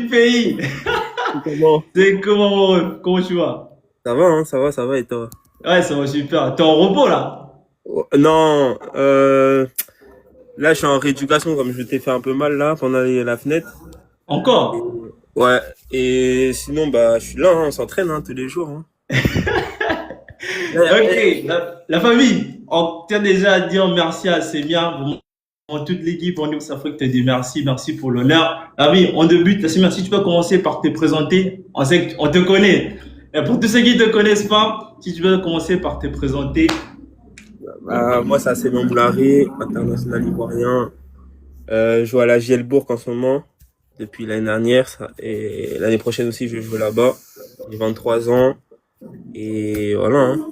du pays. Comment? C'est comment, mon ref? Comment tu vas? Ça va, hein, ça va et toi? Ouais, ça va super. T'es en repos, là? Oh, non, là je suis en rééducation comme je t'ai fait un peu mal là pendant la fenêtre. Encore? Et- ouais, et sinon bah je suis là, hein, on s'entraîne tous les jours. Hein. Là, Ok, la famille, on tient déjà à dire merci à Semia. Vraiment, toute l'équipe, on nous Afrique te dit merci, merci pour l'honneur. Ah oui, on débute. Semia, si tu peux commencer par te présenter, on sait qu'on te connaît. Et pour tous ceux qui ne te connaissent pas, si tu peux commencer par te présenter. moi c'est Assemian Boulary, international ivoirien. Je joue à la JL Bourg en ce moment depuis l'année dernière et l'année prochaine aussi je vais jouer là-bas. J'ai 23 ans et voilà. Hein.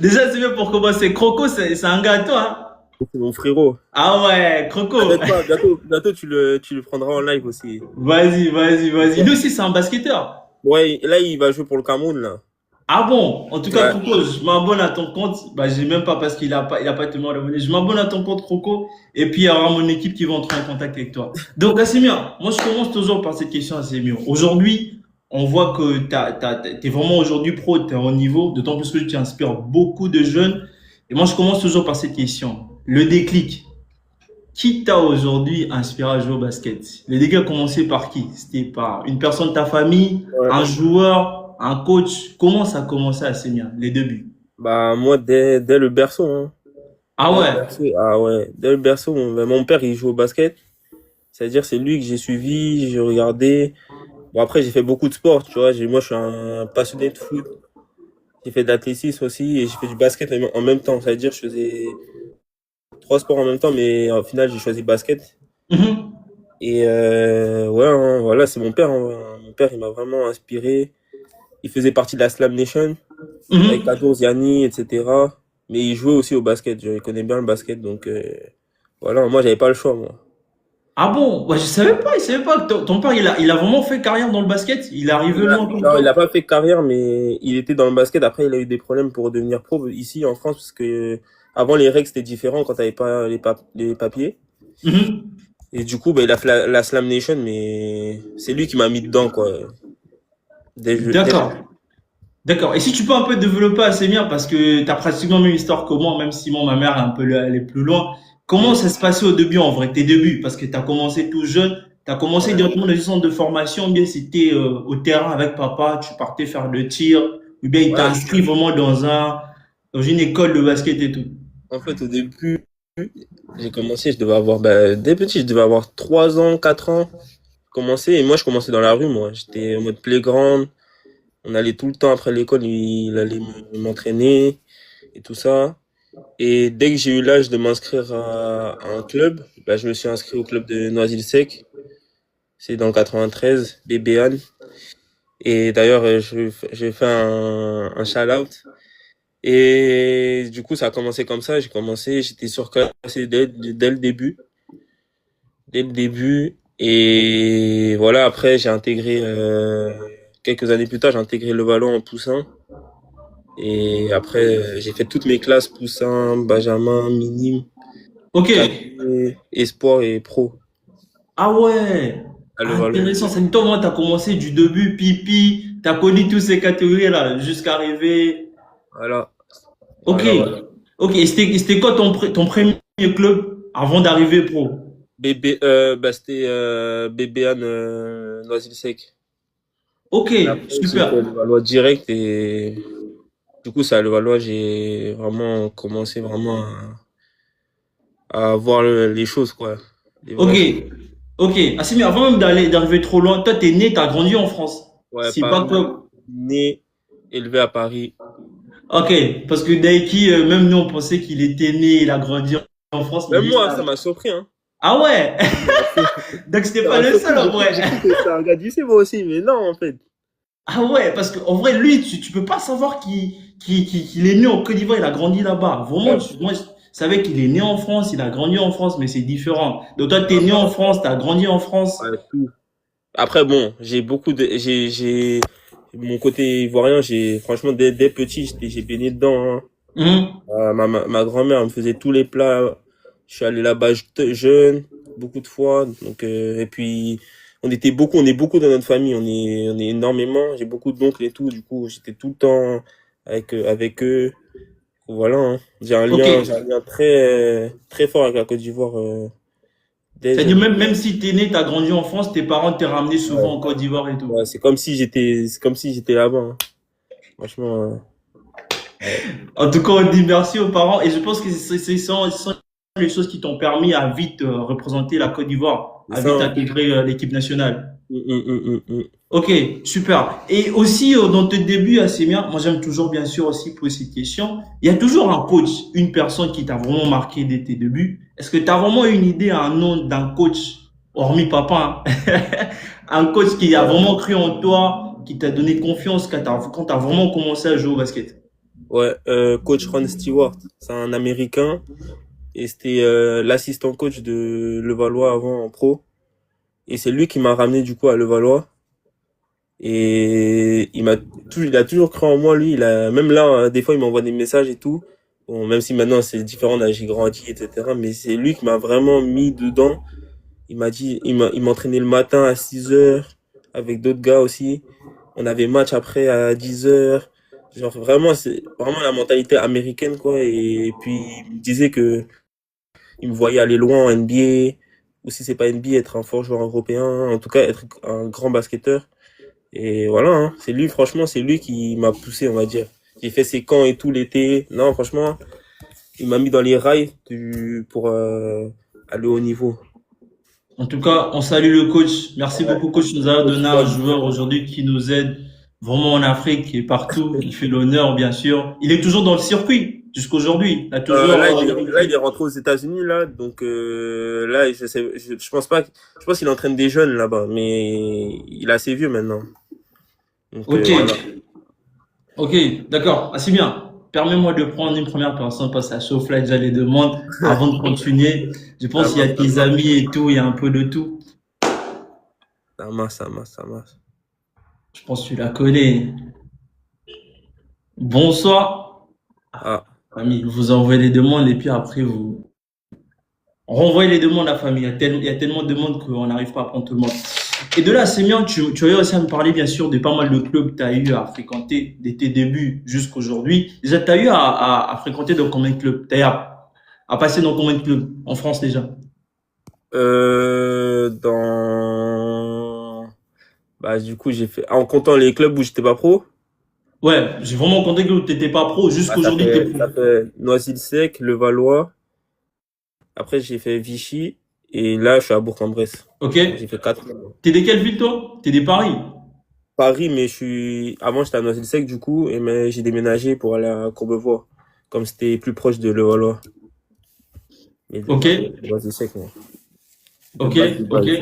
Déjà, c'est bien pour commencer. Croco, c'est un gâteau, hein? C'est mon frérot. Ah ouais, Croco. T'inquiète pas, bientôt tu le prendras en live aussi. Vas-y, vas-y, vas-y. Lui aussi, c'est un basketteur. Ouais, là, il va jouer pour le Cameroun, là. Ah bon? En tout cas, Ouais. Croco, je m'abonne à ton compte. Bah, j'ai même pas parce il a pas tellement abonné. Je m'abonne à ton compte, Croco. Et puis, il y aura mon équipe qui va entrer en contact avec toi. Donc, Assimia, moi, je commence toujours par cette question, Assimia. Aujourd'hui, on voit que t'es vraiment aujourd'hui pro, t'es au niveau, d'autant plus que tu inspires beaucoup de jeunes. Et moi, je commence toujours par cette question. Le déclic. Qui t'a aujourd'hui inspiré à jouer au basket? Les dégâts ont commencé par qui? C'était par une personne de ta famille, un Ouais. joueur, un coach? Comment ça a commencé à Sémia, les débuts? Bah, moi, dès le berceau, hein. Ah Dès le ouais, berceau, ah ouais. Dès le berceau, mon père, il joue au basket. C'est-à-dire, c'est lui que j'ai suivi, j'ai regardé. Bon, après, j'ai fait beaucoup de sport, tu vois. Moi, je suis un passionné de foot. J'ai fait de l'athlétisme aussi et j'ai fait du basket en même temps. C'est-à-dire, je faisais trois sports en même temps, mais au final, j'ai choisi basket. mhm, Et ouais, hein, voilà, c'est mon père. Hein. Mon père, il m'a vraiment inspiré. Il faisait partie de la Slam Nation avec mhm. Kadour Ziani, etc. Mais il jouait aussi au basket. Je connais bien le basket, donc voilà. Moi, j'avais pas le choix, moi. Ah bon, ouais, je savais pas que ton père, il a vraiment fait carrière dans le basket. Il est arrivé loin comme Non, il a toi. pas fait carrière, mais il était dans le basket. Après, il a eu des problèmes pour devenir pro ici en France, parce que avant les règles c'était différent quand t'avais pas les papiers. Mhm. Et du coup, bah, il a fait la Slam Nation, mais c'est lui qui m'a mis dedans, quoi. Dès D'accord. D'accord. Et si tu peux un peu développer assez bien, parce que tu as pratiquement la même histoire que moi, même si moi, ma mère est un peu elle est plus loin. Comment Mhm. ça se passait au début, en vrai, tes débuts? Parce que tu as commencé tout jeune, tu as commencé Ouais. directement dans une centre de formation, ou bien c'était au terrain avec papa, tu partais faire le tir, ou bien il t'a Ouais. inscrit vraiment dans une école de basket et tout. En fait, au début, j'ai commencé, je devais avoir, bah, dès petit, je devais avoir 3 ans, 4 ans. Commencé, et moi, je commençais dans la rue, moi. J'étais en mode playground. On allait tout le temps après l'école, il allait m'entraîner et tout ça. Et dès que j'ai eu l'âge de m'inscrire à un club, bah, je me suis inscrit au club de Noisy-le-Sec. C'est dans le 93, BBAN. Et d'ailleurs, j'ai fait un shout-out. Et du coup, ça a commencé comme ça. J'ai commencé, j'étais surclassé dès le début. Dès le début. Et voilà, après, j'ai intégré, quelques années plus tard, j'ai intégré le ballon en poussin. Et après, j'ai fait toutes mes classes, poussin, benjamin, minime, Ok. cadet, espoir et pro. Ah ouais. À Levallois. Intéressant. C'est toi, moi, tu as commencé du début, pipi, tu as connu toutes ces catégories-là, jusqu'à arriver. Voilà, Ok. voilà. Ok. Et c'était quoi ton premier club avant d'arriver pro? Bah, c'était BBAN Noisy-le-Sec. Ok. Et après, j'ai fait Super. Levallois direct et du coup, c'est à Levallois, j'ai vraiment commencé vraiment à voir les choses, quoi. Les Ok. vraies choses. Ok. Ah, c'est mais avant même d'arriver trop loin, toi, t'es né, t'as grandi en France. Ouais, C'est pas Paris, que. né, élevé à Paris. Ok. Parce que Daiki, même nous, on pensait qu'il était né, il a grandi en France, mais Même lui, moi, ça ça. m'a surpris, hein. Ah ouais. Ça Donc, c'était pas m'a le seul, surpris, en vrai. j'ai cru que c'était un gars d'ici, moi aussi, mais non, en fait. Ah ouais, parce qu'en vrai, lui, tu peux pas savoir qu'il est né en Côte d'Ivoire, il a grandi là-bas. Vraiment, Ouais, moi, je savais qu'il est né en France, il a grandi en France, mais c'est différent. Donc toi, t'es ah, né en France, t'as grandi en France. ouais, tout. Après, bon, j'ai mon côté ivoirien, franchement, dès petit, j'ai baigné dedans, hein. Mhm. Ma grand-mère elle me faisait tous les plats. Je suis allé là-bas jeune. beaucoup de fois. Donc, et puis, on est beaucoup dans notre famille. On est énormément. J'ai beaucoup d'oncles et tout. Du coup, j'étais tout le temps avec eux. Voilà, hein. Ok. J'ai un lien très, très fort avec la Côte d'Ivoire, dès C'est-à-dire, jeune. même si t'es né, t'as grandi en France, tes parents t'ont ramené souvent Ouais. en Côte d'Ivoire et tout. Ouais, c'est comme si j'étais là-bas, hein. Franchement, ouais. En tout cas, on dit merci aux parents et je pense que ce sont les choses qui t'ont permis à vite représenter la Côte d'Ivoire, C'est à ça, vite hein. intégrer l'équipe nationale. Mm. Ok, super. Et aussi, dans tes débuts à Sémia, moi j'aime toujours bien sûr aussi poser cette question. Il y a toujours un coach, une personne qui t'a vraiment marqué dès tes débuts. Est-ce que tu as vraiment une idée, un nom d'un coach, hormis papa, hein, un coach qui a Ouais. vraiment cru en toi, qui t'a donné confiance quand t'as vraiment commencé à jouer au basket? Ouais, coach Ron Stewart, c'est un Américain et c'était l'assistant coach de Levallois avant en pro. Et c'est lui qui m'a ramené du coup à Levallois. Et il a toujours cru en moi, lui. Même là, des fois, il m'envoie des messages et tout. Bon, même si maintenant c'est différent, là, j'ai grandi, etc. Mais c'est lui qui m'a vraiment mis dedans. Il m'entraînait le matin à 6 heures avec d'autres gars aussi. On avait match après à 10 heures. Genre vraiment, c'est vraiment la mentalité américaine, quoi. Et puis, il me disait que il me voyait aller loin en NBA. Ou si c'est pas NBA, être un fort joueur européen. En tout cas, être un grand basketteur. Et voilà, hein. C'est lui, franchement, c'est lui qui m'a poussé, on va dire. J'ai fait ses camps et tout l'été. Non, franchement, il m'a mis dans les rails pour aller au niveau. En tout cas, on salue le coach. Merci Ouais. beaucoup, coach. Tu nous a Coach donné un Ron. joueur aujourd'hui qui nous aide vraiment en Afrique et partout. Il fait l'honneur, bien sûr. Il est toujours dans le circuit jusqu'aujourd'hui. Il a toujours Là, il est rentré aux États-Unis, là. Donc, là, je pense pas, je pense qu'il entraîne des jeunes là-bas. Mais il est assez vieux maintenant. Donc, Ok, voilà. ok, d'accord. Ah, c'est bien. Permets-moi de prendre une première personne parce que ça chauffe là déjà les demandes avant de continuer. Je Ça pense qu'il y a marche, ça tes marche. amis et tout, il y a un peu de tout. Ça marche. Je pense que tu la connais. Bonsoir. Ah, Famille, vous envoyez les demandes et puis après vous renvoyez les demandes à la famille. Il y a tellement de demandes qu'on n'arrive pas à prendre tout le monde. Et de là, c'est bien, tu as eu aussi à me parler, bien sûr, de pas mal de clubs que tu as eu à fréquenter dès tes débuts jusqu'à aujourd'hui. Déjà, tu as eu à fréquenter dans combien de clubs? Tu as eu à passer dans combien de clubs en France déjà? bah, du coup, en comptant les clubs où j'étais pas pro. Ouais, j'ai vraiment compté que tu n'étais pas pro, Bah, jusqu'aujourd'hui tu es pro. ça fait Noisy-le-Sec, Levallois. Après, j'ai fait Vichy. Et là, je suis à Bourg-en-Bresse. Ok? Donc, j'ai fait 4 mois. T'es de quelle ville toi? T'es de Paris? Paris, mais avant, j'étais à Noisy-le-Sec, du coup, mais j'ai déménagé pour aller à Courbevoie. Comme c'était plus proche de Levallois. Mais Ok? Noisy-le-Sec, moi. De Ok? base, de Ok? base.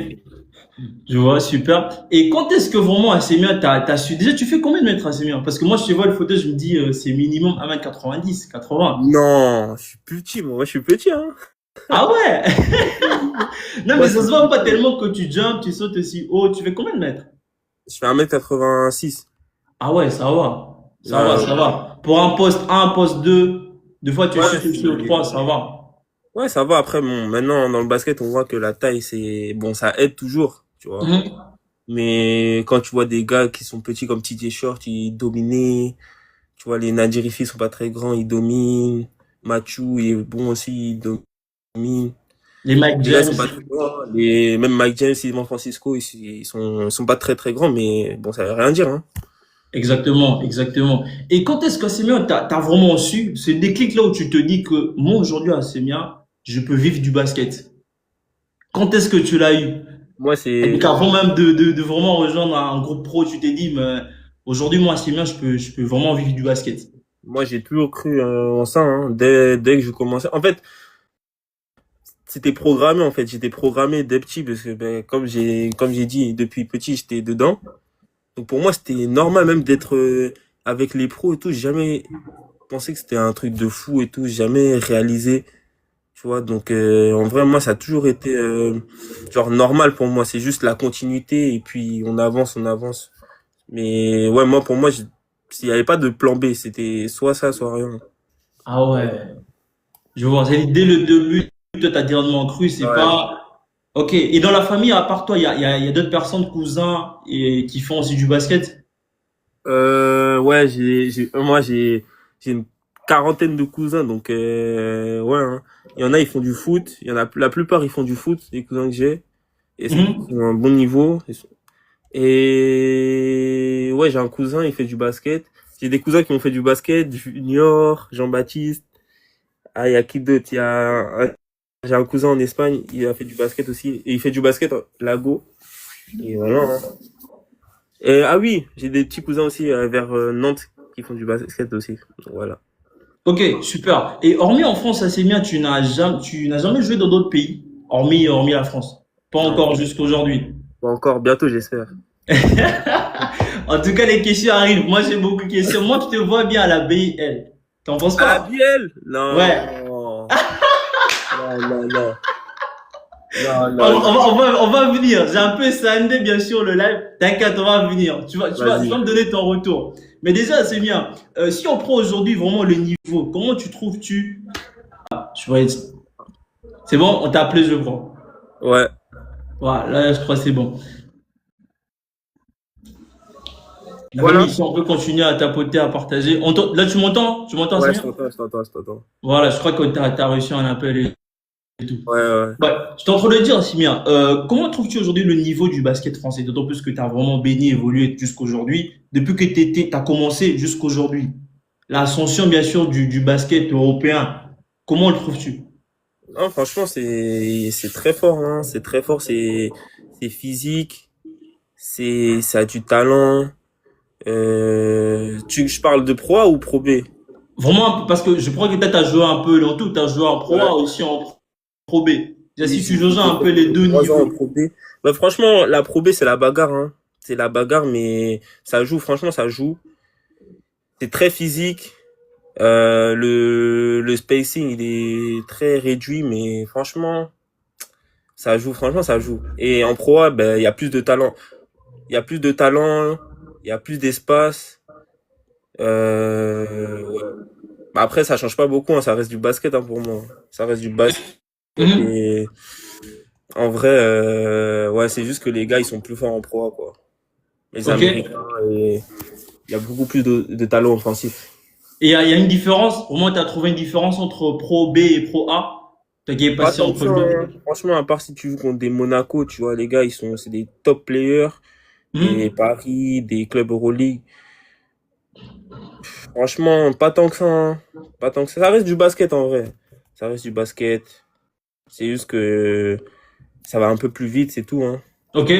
Je vois, super. Et quand est-ce que vraiment Assemia, t'as su, déjà tu fais combien de mètres Assemia? Parce que moi je te vois le photo, je me dis c'est minimum 1m90, 80. Non, je suis petit, moi, je suis petit, hein. Ah ouais? Non Moi, mais ça se voit pas tellement que tu jumps, tu sautes aussi haut, tu fais combien de mètres? je fais 1m86. Ah ouais, ça va. Ça va, Ouais, ça va. Pour un poste 1, poste 2, des fois tu ouais, chutes aussi au 3, ça va. ouais, ça va. Après, bon, maintenant, dans le basket, on voit que la taille, bon, ça aide toujours, tu vois. Mhm. Mais quand tu vois des gars qui sont petits comme TJ Short, ils dominaient. Tu vois, les Nadjirifi sont pas très grands, ils dominent. Machu, il est bon aussi, il domine. Les Mike Les gars, ils James. sont pas très grands. Même Mike James, Simon Francisco, ils sont pas très très grands, mais bon, ça veut rien dire, hein. Exactement, exactement. Et quand est-ce qu'Assemia, t'as vraiment su ce déclic là où tu te dis que moi aujourd'hui Assemia, je peux vivre du basket? Quand est-ce que tu l'as eu? Moi, Donc avant même de vraiment rejoindre un groupe pro, tu t'es dit, mais aujourd'hui, moi, c'est bien, je peux vraiment vivre du basket. moi, j'ai toujours cru en ça, hein, dès que je commençais. En fait, c'était programmé, en fait. J'étais programmé dès petit, parce que, ben, comme j'ai dit, depuis petit, j'étais dedans. Donc pour moi, c'était normal même d'être avec les pros et tout. J'ai jamais pensé que c'était un truc de fou et tout. J'ai jamais réalisé, tu vois. Donc en vrai, moi, ça a toujours été genre normal pour moi. C'est juste la continuité et puis on avance, on avance. Mais ouais, moi, pour moi, s'il y avait pas de plan B, c'était soit ça, soit rien. Ah ouais, je vois. C'est dès le début, toi, t'as directement cru, c'est Ouais, pas. Ok. Et dans la famille, à part toi, il y a d'autres personnes, cousins, et, qui font aussi du basket? Ouais, moi, j'ai une quarantaine de cousins, donc, ouais, hein. Il y en a, ils font du foot. Il y en a, la plupart, ils font du foot, les cousins que j'ai. Et ils Mhm. ont un bon niveau. Et ouais, j'ai un cousin, il fait du basket. J'ai des cousins qui ont fait du basket, Junior, Jean-Baptiste. Ah, il y a qui d'autre? J'ai un cousin en Espagne, il a fait du basket aussi. Et il fait du basket, Lago. Et voilà, hein. Et, ah oui, j'ai des petits cousins aussi vers Nantes qui font du basket aussi. Donc, voilà. Ok, super. Et hormis en France, ça c'est bien, tu n'as jamais joué dans d'autres pays, hormis la France. Pas Non, encore jusqu'aujourd'hui. pas encore, bientôt j'espère. En tout cas, les questions arrivent. Moi, j'ai beaucoup de questions. Moi, je te vois bien à la BIL. T'en penses À la pas? bielle? Ouais. Non. Non, non, non. Non, On, non, on non. va, on va, on va venir. J'ai un peu sandé, bien sûr, le live. T'inquiète, on va venir. Tu vas Vas-y. me donner ton retour. Mais déjà, c'est bien. Si on prend aujourd'hui vraiment le niveau, comment tu trouves-tu? Je vois, c'est bon, on t'a appelé, je crois. Ouais. Voilà, là, je crois que c'est bon. La famille, Voilà. si on peut continuer à tapoter, à partager. Là, tu m'entends? Tu m'entends, c'est Ouais, bien? je t'entends. Voilà, je crois que t'as reçu un appel et tout. Ouais, ouais. Ouais, j'étais en train de dire, Simien, comment trouves-tu aujourd'hui le niveau du basket français? D'autant plus que tu as vraiment baigné, évolué jusqu'aujourd'hui, depuis que tu as commencé jusqu'aujourd'hui. L'ascension, bien sûr, du basket européen, comment le trouves-tu? Non, franchement, c'est très fort, hein. C'est très fort, c'est physique, ça a du talent. Je parle de Pro A ou Pro B? Vraiment, parce que je crois que tu as joué un peu en tout, tu as joué en Pro A Ouais. aussi en Pro B. Déjà, Oui, si tu joues j'ai un fait peu les deux 3 ans en niveaux. Pro B. Bah, franchement, la Pro B, c'est la bagarre, hein. C'est la bagarre, mais ça joue, franchement, ça joue. C'est très physique. Le spacing, il est très réduit, mais franchement, ça joue, franchement, ça joue. Et en Pro A, ben, il y a plus de talent. Il y a plus de talent, il y a plus d'espace. Ouais. Bah, après, ça change pas beaucoup, hein, ça reste du basket, hein, pour moi. Ça reste du basket. Mhm. Et en vrai, ouais, c'est juste que les gars, ils sont plus forts en Pro A, quoi. Les Ok? Et Américains, et il y a beaucoup plus de talent offensif. il y a une différence, au moins tu as trouvé une différence entre Pro B et Pro A. Toi qui es Pas passé tant que entre ça, le deux. hein. Franchement, à part si tu joues contre des Monaco, tu vois, les gars, c'est des top players, des Mhm. Paris, des clubs Euroleague. Franchement, pas tant que ça, hein. Pas tant que ça. Ça reste du basket en vrai. Ça reste du basket. C'est juste que ça va un peu plus vite, c'est tout, hein. Ok.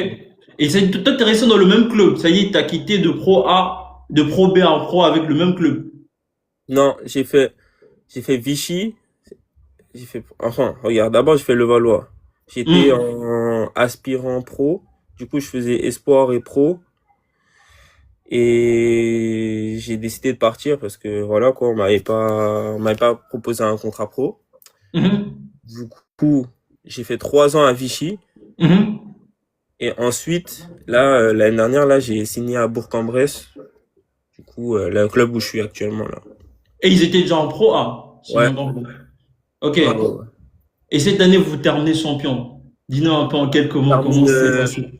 Et c'est toi, t'es resté dans le même club. Ça y est, t'as quitté de Pro A, de Pro B en Pro avec le même club. Non, j'ai fait Vichy. Enfin, regarde, d'abord, j'ai fait Levallois. J'étais Hmm. en aspirant pro. Du coup, je faisais espoir et pro. Et j'ai décidé de partir parce que voilà quoi, on m'avait pas proposé un contrat pro. Mhm. Du coup, j'ai fait 3 ans à Vichy. Mhm. Et ensuite, là, l'année dernière, là, j'ai signé à Bourg-en-Bresse. Du coup, le club où je suis actuellement là. Et ils étaient déjà en Pro A, si j'ai Ouais. bien compris. Ok. Ouais, ouais, ouais. Et cette année, vous terminez champion. Dis-nous un peu en quelques On mots comment termine, c'est passé.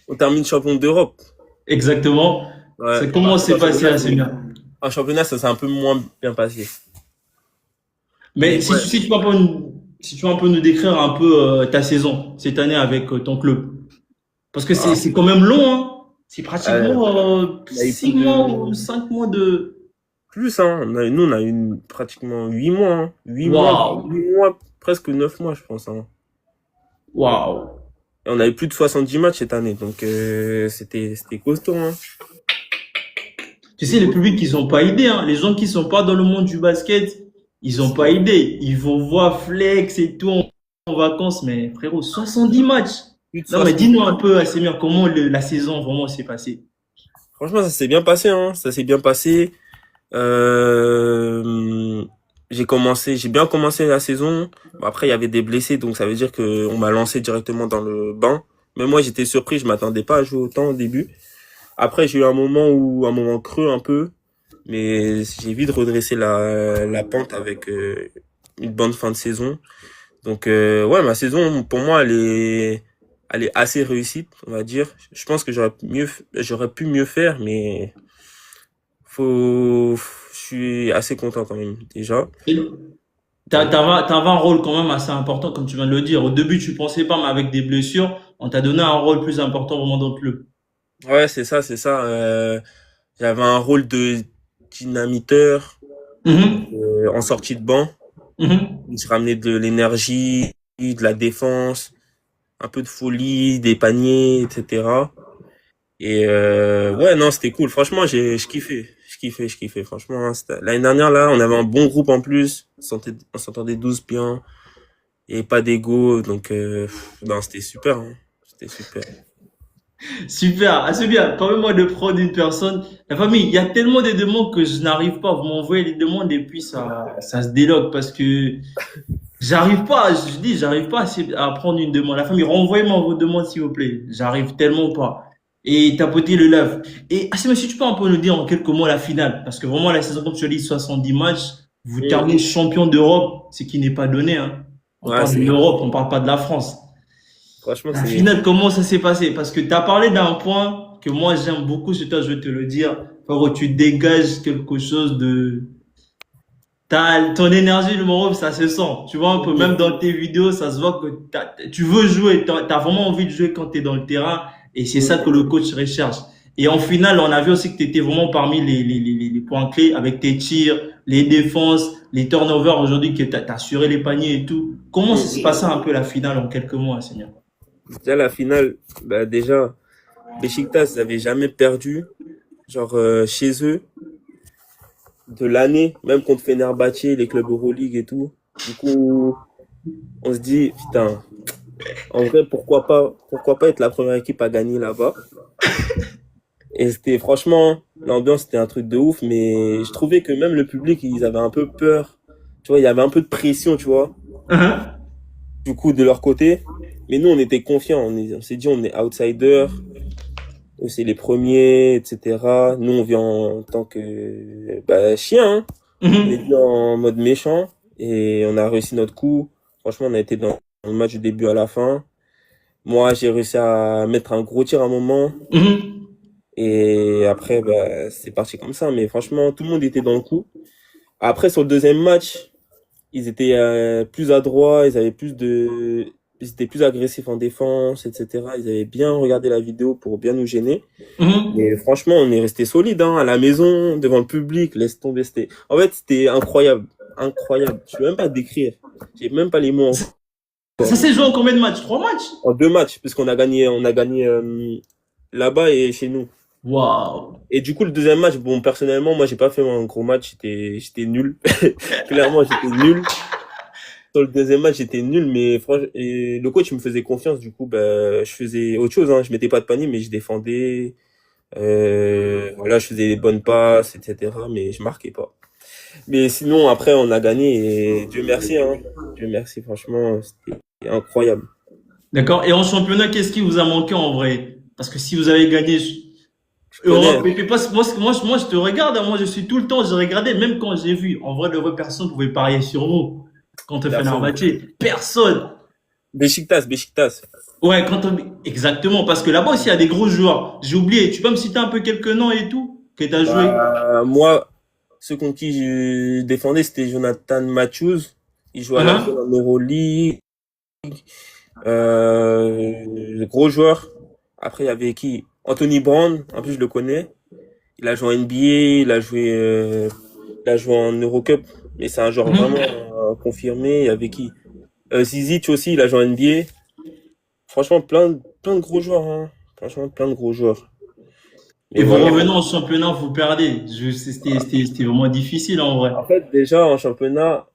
on termine champion d'Europe. Exactement. Ouais. C'est Par comment contre, c'est passé assez bien. en championnat, ça s'est un peu moins bien passé. Mais Mais si, ouais. si tu vas pas si tu vas un peu nous décrire un peu ta saison cette année avec ton club. Parce que c'est Ah, c'est quand même long, hein. C'est euh, pratiquement on a eu plus 6 mois ou de, 5 mois de. plus, hein. Nous, on a eu pratiquement 8 mois, hein. 8 mois, Waouh! 8 mois, presque 9 mois, je pense, hein. Waouh! Et on avait plus de 70 matchs cette année, donc c'était costaud, hein. Tu sais, les publics, ils ont pas idée, hein. Les gens qui sont pas dans le monde du basket, ils ont pas idée. Ils vont voir Flex et tout en vacances, mais frérot, 70 matchs. Plus de Non, mais 70 dis-nous un matchs. peu, Assemir, comment la saison vraiment s'est passée. Franchement, ça s'est bien passé, hein. Ça s'est bien passé. Euh, j'ai bien commencé la saison. Bon, après, il y avait des blessés, donc ça veut dire que on m'a lancé directement dans le banc. Mais moi, j'étais surpris, je m'attendais pas à jouer autant au début. Après, j'ai eu un moment creux un peu, mais j'ai vite redressé la pente avec une bonne fin de saison. Donc, ouais, ma saison, pour moi, elle est assez réussite, on va dire. Je pense que j'aurais pu mieux faire, mais je suis assez content quand même, déjà. Et Donc, t'avais un rôle quand même assez important, comme tu viens de le dire. Au début, tu pensais pas, mais avec des blessures, on t'a donné un rôle plus important vraiment dans le club. ouais, c'est ça. J'avais un rôle de dynamiteur, Mhm, en sortie de banc. mhm. Je ramenais de l'énergie, de la défense, un peu de folie, des paniers, etc. Et ouais, non, c'était cool. Franchement, je kiffais. Je kiffais. Franchement, hein, l'année dernière, là, on avait un bon groupe en plus. On s'entendait 12 bien. Et pas d'ego. Donc, non, c'était super. Hein. C'était super. Super, ah, c'est bien. Permets-moi de prendre une personne. La famille, il y a tellement de demandes que je n'arrive pas. Vous m'envoyez les demandes et puis ça se délogue parce que j'arrive pas. Je dis, j'arrive pas à prendre une demande. La famille, renvoyez-moi vos demandes s'il vous plaît. J'arrive tellement pas. Et tapoter le lave. Et ah, si tu peux un peu nous dire en quelques mots la finale. Parce que vraiment, la saison, comme tu as dit, 70 matchs. Vous Mm. terminez champion d'Europe, ce qui n'est pas donné, hein. On Ouais, parle de l'Europe, on parle pas de la France. franchement, La c'est, finale, comment ça s'est passé? Parce que tu as parlé d'un point que moi j'aime beaucoup sur toi, je vais te le dire. Frérot, tu dégages quelque chose de... ton énergie, le Morov, ça se sent. Tu vois un peu, même dans tes vidéos, ça se voit que tu veux jouer, t'as vraiment envie de jouer quand tu es dans le terrain. Et c'est ça que le coach recherche. Et en finale, on a vu aussi que tu étais vraiment parmi les points clés avec tes tirs, les défenses, les turnovers aujourd'hui, que tu as assuré les paniers et tout. Comment ça s'est Mm. passé un peu la finale en quelques mois, Seigneur? Déjà, la finale, bah, déjà, Beşiktaş, ils avaient jamais perdu. Genre, chez eux, de l'année, même contre Fenerbahçe, les clubs Euroleague et tout. Du coup, on se dit, putain, en vrai, pourquoi pas être la première équipe à gagner là-bas. Et c'était, franchement, l'ambiance, c'était un truc de ouf, mais je trouvais que même le public, ils avaient un peu peur. Tu vois, il y avait un peu de pression, tu vois, du coup, de leur côté. Mais nous, on était confiants. On s'est dit, on est outsider. C'est les premiers, etc. Nous, on vient en tant que, bah, chien, hein. On est venu en mode méchant et on a réussi notre coup. Franchement, on a été dans le match du début à la fin. Moi, j'ai réussi à mettre un gros tir à un moment et après, bah, c'est parti comme ça. Mais franchement, tout le monde était dans le coup. Après, sur le deuxième match, ils étaient plus adroits, ils étaient plus agressifs en défense, etc. Ils avaient bien regardé la vidéo pour bien nous gêner. Mais franchement, on est resté solide, hein, à la maison, devant le public, laisse tomber. En fait, c'était incroyable. Incroyable. Je peux même pas décrire. J'ai même pas les mots Ça encore. s'est joué en combien de matchs? Trois matchs? En deux matchs, puisqu'on on a gagné là-bas et chez nous. Waouh. Et du coup, le deuxième match, bon, personnellement, moi, j'ai pas fait un gros match. J'étais nul. Clairement, j'étais nul. Sur le deuxième match, j'étais nul, mais franchement, et le coach me faisait confiance. Du coup, bah, je faisais autre chose. Hein. Je mettais pas de panier, mais je défendais. Voilà, je faisais des bonnes passes, etc. Mais je marquais pas. Mais sinon, après, on a gagné et Dieu merci, hein. Dieu merci, franchement, c'était incroyable. D'accord. Et en championnat, qu'est-ce qui vous a manqué en vrai? Parce que si vous avez gagné Je connais. Europe, et puis moi, je te regarde, hein, moi, je suis tout le temps, j'ai regardé, même quand j'ai vu. En vrai, de vraies personnes pouvaient parier sur vous. Quand on fait Personne. Fenerbahçe. Personne. Beşiktaş, Beşiktaş. Ouais, exactement. Parce que là-bas aussi, il y a des gros joueurs. J'ai oublié. Tu peux me citer un peu quelques noms et tout? Que t'as joué? Moi, ceux contre qui je défendais, c'était Jonathan Matthews. Il jouait à la fois Hein? en Euroleague. Gros joueur. Après, il y avait qui? Anthony Brown. En plus, je le connais. Il a joué en NBA, il a joué en Eurocup. Mais c'est un joueur vraiment Mhm. confirmé. Il y avait qui? Zizic aussi, il a joué en NBA. Franchement, plein de gros joueurs, hein. Franchement, plein de gros joueurs. Et Mais vous voilà. revenez en championnat, vous perdez. C'était vraiment difficile en vrai. En fait, déjà, en championnat,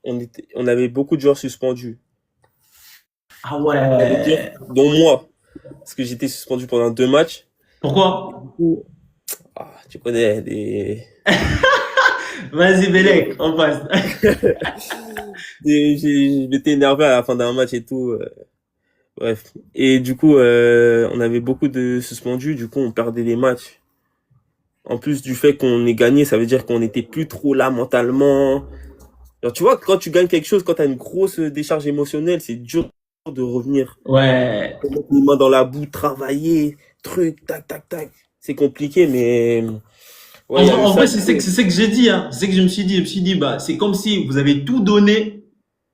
on avait beaucoup de joueurs suspendus. Ah Ça veut dire, ouais. dont moi. Parce que j'étais suspendu pendant deux matchs. Pourquoi? Du coup, tu connais, Vas-y, Belek, on passe. je m'étais énervé à la fin d'un match et tout. Bref. Et du coup, on avait beaucoup de suspendus. Du coup, on perdait les matchs. En plus du fait qu'on ait gagné, ça veut dire qu'on n'était plus trop là mentalement. Genre, tu vois, quand tu gagnes quelque chose, quand t'as une grosse décharge émotionnelle, c'est dur de revenir, Ouais. de mettre les mains dans la boue, travailler, truc, tac, tac, tac. C'est compliqué, mais ouais, il y a eu En ça. vrai, c'est ce que j'ai dit, hein. C'est ce que je me suis dit. Je me suis dit, bah, c'est comme si vous avez tout donné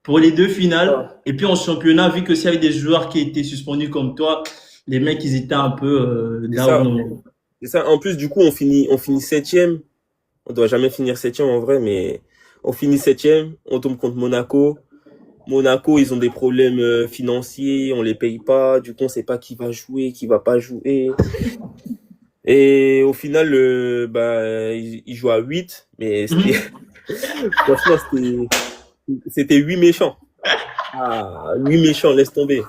pour les deux finales. Et puis en championnat, vu que s'il y avait des joueurs qui étaient suspendus comme toi, les mecs, ils étaient un peu C'est ça. down. C'est ça. En plus, du coup, on finit septième. On doit jamais finir septième en vrai, mais on finit septième. On tombe contre Monaco. Monaco, ils ont des problèmes financiers, on les paye pas. Du coup, on sait pas qui va jouer, qui va pas jouer. Et au final, ils jouent à 8, mais c'était, Mhm. franchement, c'était 8 méchants. Ah, 8 méchants, laisse tomber.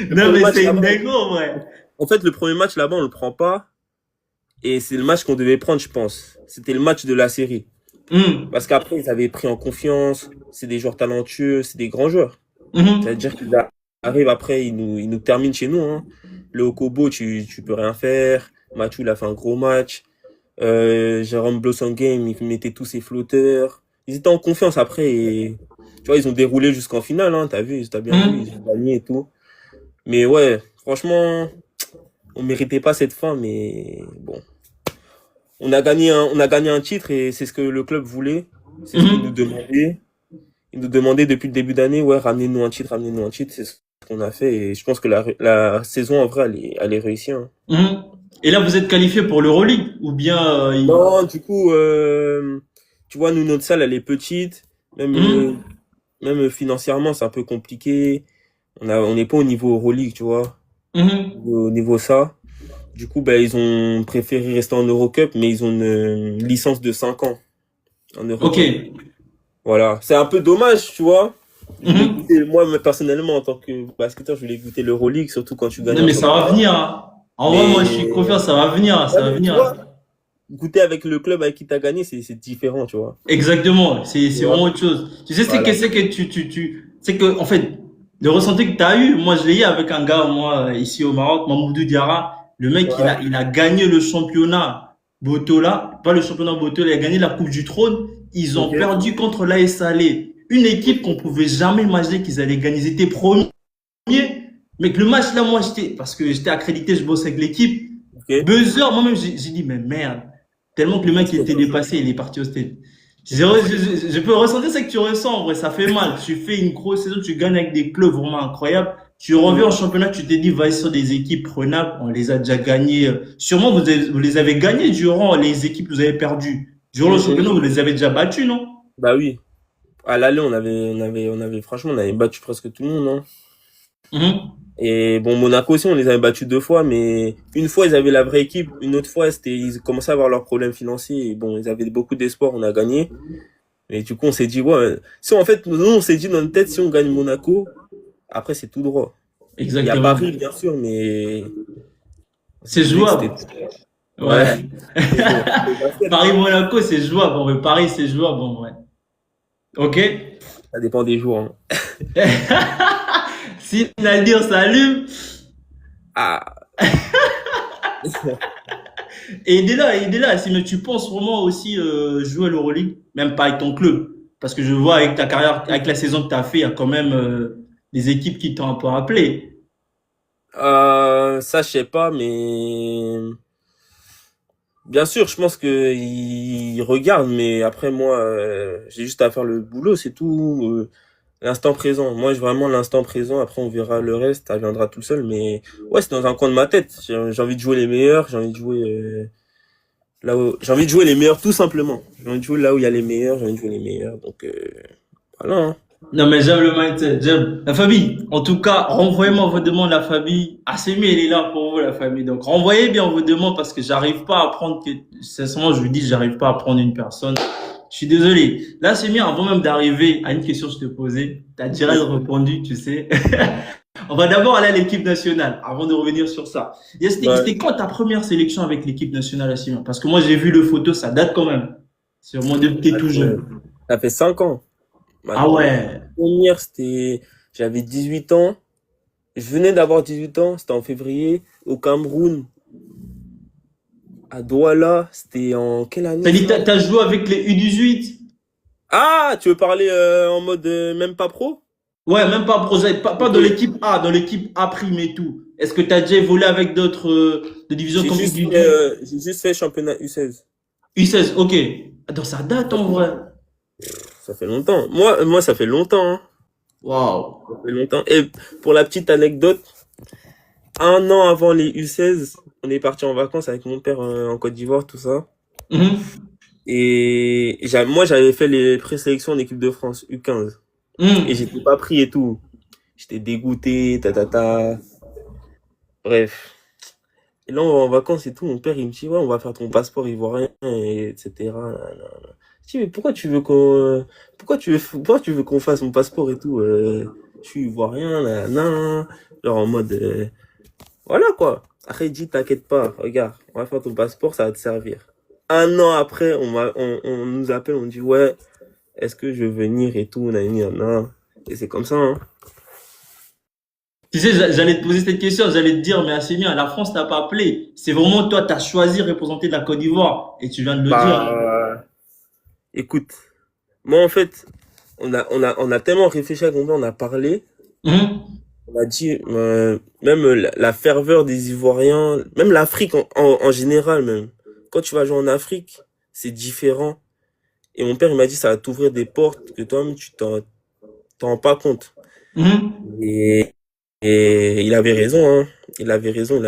Le Non, premier mais match c'est une là-bas, dingo, ouais. en fait, le premier match là-bas, on le prend pas. Et c'est le match qu'on devait prendre, je pense. C'était le match de la série. Mhm. Parce qu'après, ils avaient pris en confiance. C'est des joueurs talentueux, c'est des grands joueurs. Mhm. C'est-à-dire qu'ils arrivent après, ils nous terminent chez nous, hein. Le Okobo, tu peux rien faire. Mathieu, il a fait un gros match. Jérôme Blossom Game, il mettait tous ses flotteurs. Ils étaient en confiance après et, tu vois, ils ont déroulé jusqu'en finale, hein. T'as bien vu, ils Mhm. ont gagné et tout. Mais ouais, franchement, on méritait pas cette fin, mais bon. On a gagné un titre et c'est ce que le club voulait. C'est ce qu'il nous Mhm. demandait. Il nous demandait depuis le début d'année, ouais, ramenez-nous un titre, ramenez-nous un titre. C'est ce qu'on a fait et je pense que la saison, en vrai, elle est réussie, hein. Mhm. Et là, vous êtes qualifié pour l'Euroleague ou bien Non, du coup, tu vois, nous, notre salle, elle est petite. Même, Mhm. même financièrement, c'est un peu compliqué. On n'est pas au niveau Euroleague, tu vois, Mhm. au niveau ça. Du coup, ben, ils ont préféré rester en Eurocup, mais ils ont une licence de 5 ans en Ok. Eurocup. Voilà. C'est un peu dommage, tu vois. Je voulais Mhm. goûter, moi, personnellement, en tant que basketteur, je voulais goûter l'Euroleague, surtout quand tu gagnes Non, un mais ça va championnat. venir, hein. En vrai, moi, je suis Mais, confiant, ça va venir, ouais, ça va mais tu venir. vois, goûter avec le club avec qui t'as gagné, c'est différent, tu vois. Exactement, Tu c'est vois. vraiment autre chose. Tu sais, Voilà. c'est que c'est que, en fait, le ressenti que tu as eu, moi, je l'ai eu avec un gars, moi, ici au Maroc, Mamoudou Diarra. Le mec, Ouais. il a gagné le championnat Botola, pas le championnat Botola, il a gagné la Coupe du Trône. Ils ont Ok. perdu contre l'AS Alé, une équipe qu'on Ok. pouvait jamais imaginer qu'ils allaient gagner. Ils étaient premiers. Mais que le match là, moi, parce que j'étais accrédité, je bosse avec l'équipe. Ok. Buzzer, moi-même, j'ai dit, mais merde. Tellement que le mec était dépassé, il est parti au stade. Je peux ressentir ce que tu ressens, en vrai, ça fait mal. Tu fais une grosse saison, tu gagnes avec des clubs vraiment incroyables. Tu reviens en Mhm. championnat, tu t'es dit, vas-y sur des équipes prenables, on les a déjà gagnées. Sûrement, vous les avez gagnées durant les équipes que vous avez perdues. Durant le championnat, Mhm. vous les avez déjà battues, non? Bah oui. À l'aller, franchement, on avait battu presque tout le monde, hein. Mhm. Et bon, Monaco aussi, on les avait battus 2 fois, mais une fois, ils avaient la vraie équipe. Une autre fois, ils commençaient à avoir leurs problèmes financiers. Et bon, ils avaient beaucoup d'espoir, on a gagné. Et du coup, on s'est dit, ouais, si en fait, nous, on s'est dit dans notre tête, si on gagne Monaco, après, c'est tout droit. Il y a Exactement. Paris, bien sûr, mais on se C'est disait que c'était jouable. tout droit. Ouais, Ouais. mais bon, le basket, hein. Paris-Monaco, c'est jouable. Bon, mais Paris, c'est jouable. Bon, ouais. Ok. Ça dépend des jours, hein. Si Nadir s'allume, Ah. et il est là. Si mais tu penses vraiment aussi jouer à l'Euroleague, même pas avec ton club, parce que je vois avec ta carrière, avec la saison que tu as fait, il y a quand même des équipes qui t'ont un peu appelé. Ça, je sais pas, mais bien sûr, je pense que ils regardent, mais après moi, j'ai juste à faire le boulot, c'est tout. L'instant présent. Moi, j'ai vraiment l'instant présent. Après, on verra le reste, ça viendra tout seul. Mais ouais, c'est dans un coin de ma tête. J'ai envie de jouer les meilleurs. J'ai envie de jouer j'ai envie de jouer les meilleurs, tout simplement. J'ai envie de jouer là où il y a les meilleurs. J'ai envie de jouer les meilleurs. Donc voilà, hein. Non, mais j'aime le mindset, j'aime. La famille, en tout cas, renvoyez-moi vos demandes, la famille. Assemi, elle est là pour vous, la famille. Donc, renvoyez bien vos demandes parce que j'arrive pas à prendre, sincèrement, je vous dis, j'arrive pas à prendre une personne. Je suis désolé. Là, c'est bien, avant même d'arriver à une question que je te posais, tu as direct répondu, tu sais. On va d'abord aller à l'équipe nationale, avant de revenir sur ça. Ouais. C'était quand ta première sélection avec l'équipe nationale, Assimi? Parce que moi, j'ai vu le photo, ça date quand même. C'est au moins depuis que t'es Ça tout fait, jeune. ça fait 5 ans. Ah Ma ouais. première, j'avais 18 ans. Je venais d'avoir 18 ans. C'était en février au Cameroun. À Douala, c'était en quelle T'as année dit, ça? t'as joué avec les U18? Ah, tu veux parler en mode même pas pro? Ouais, même pas projet, pas dans l'équipe A, dans l'équipe A prime et tout. Est-ce que tu as déjà évolué avec d'autres de divisions comme J'ai juste fait championnat U16. U16? Ok. Attends, ça date en vrai. Ça fait longtemps. Moi, ça fait longtemps, hein. Waouh. Ça fait longtemps. Et pour la petite anecdote, un an avant les U16, on est parti en vacances avec mon père en Côte d'Ivoire, tout ça. Mhm. Et moi, j'avais fait les présélections en équipe de France U15. Et Mhm. j'étais pas pris et tout. J'étais dégoûté, Bref. Et là, on va en vacances et tout. Mon père, il me dit, ouais, on va faire ton passeport ivoirien, et etc. Je dis, mais pourquoi tu veux qu'on fasse mon passeport et tout? Je suis ivoirien, genre en mode, voilà quoi. Après, il dit, t'inquiète pas, regarde, on va faire ton passeport, ça va te servir. Un an après, on nous appelle, on dit, ouais, est-ce que je veux venir et tout, nanana. Et c'est comme ça, hein. Tu sais, j'allais te poser cette question, j'allais te dire, mais assez bien, la France t'a pas appelé. C'est vraiment toi, tu as choisi de représenter la Côte d'Ivoire. Et tu viens de le dire. Bah, écoute, moi, en fait, on a tellement réfléchi avec mon père, on a parlé, Mhm. on a dit, même la ferveur des Ivoiriens, même l'Afrique en général, même. Quand tu vas jouer en Afrique, c'est différent. Et mon père, il m'a dit, ça va t'ouvrir des portes que toi-même, t'en rends pas compte. Mhm. Et, et il avait raison, hein. Il avait raison.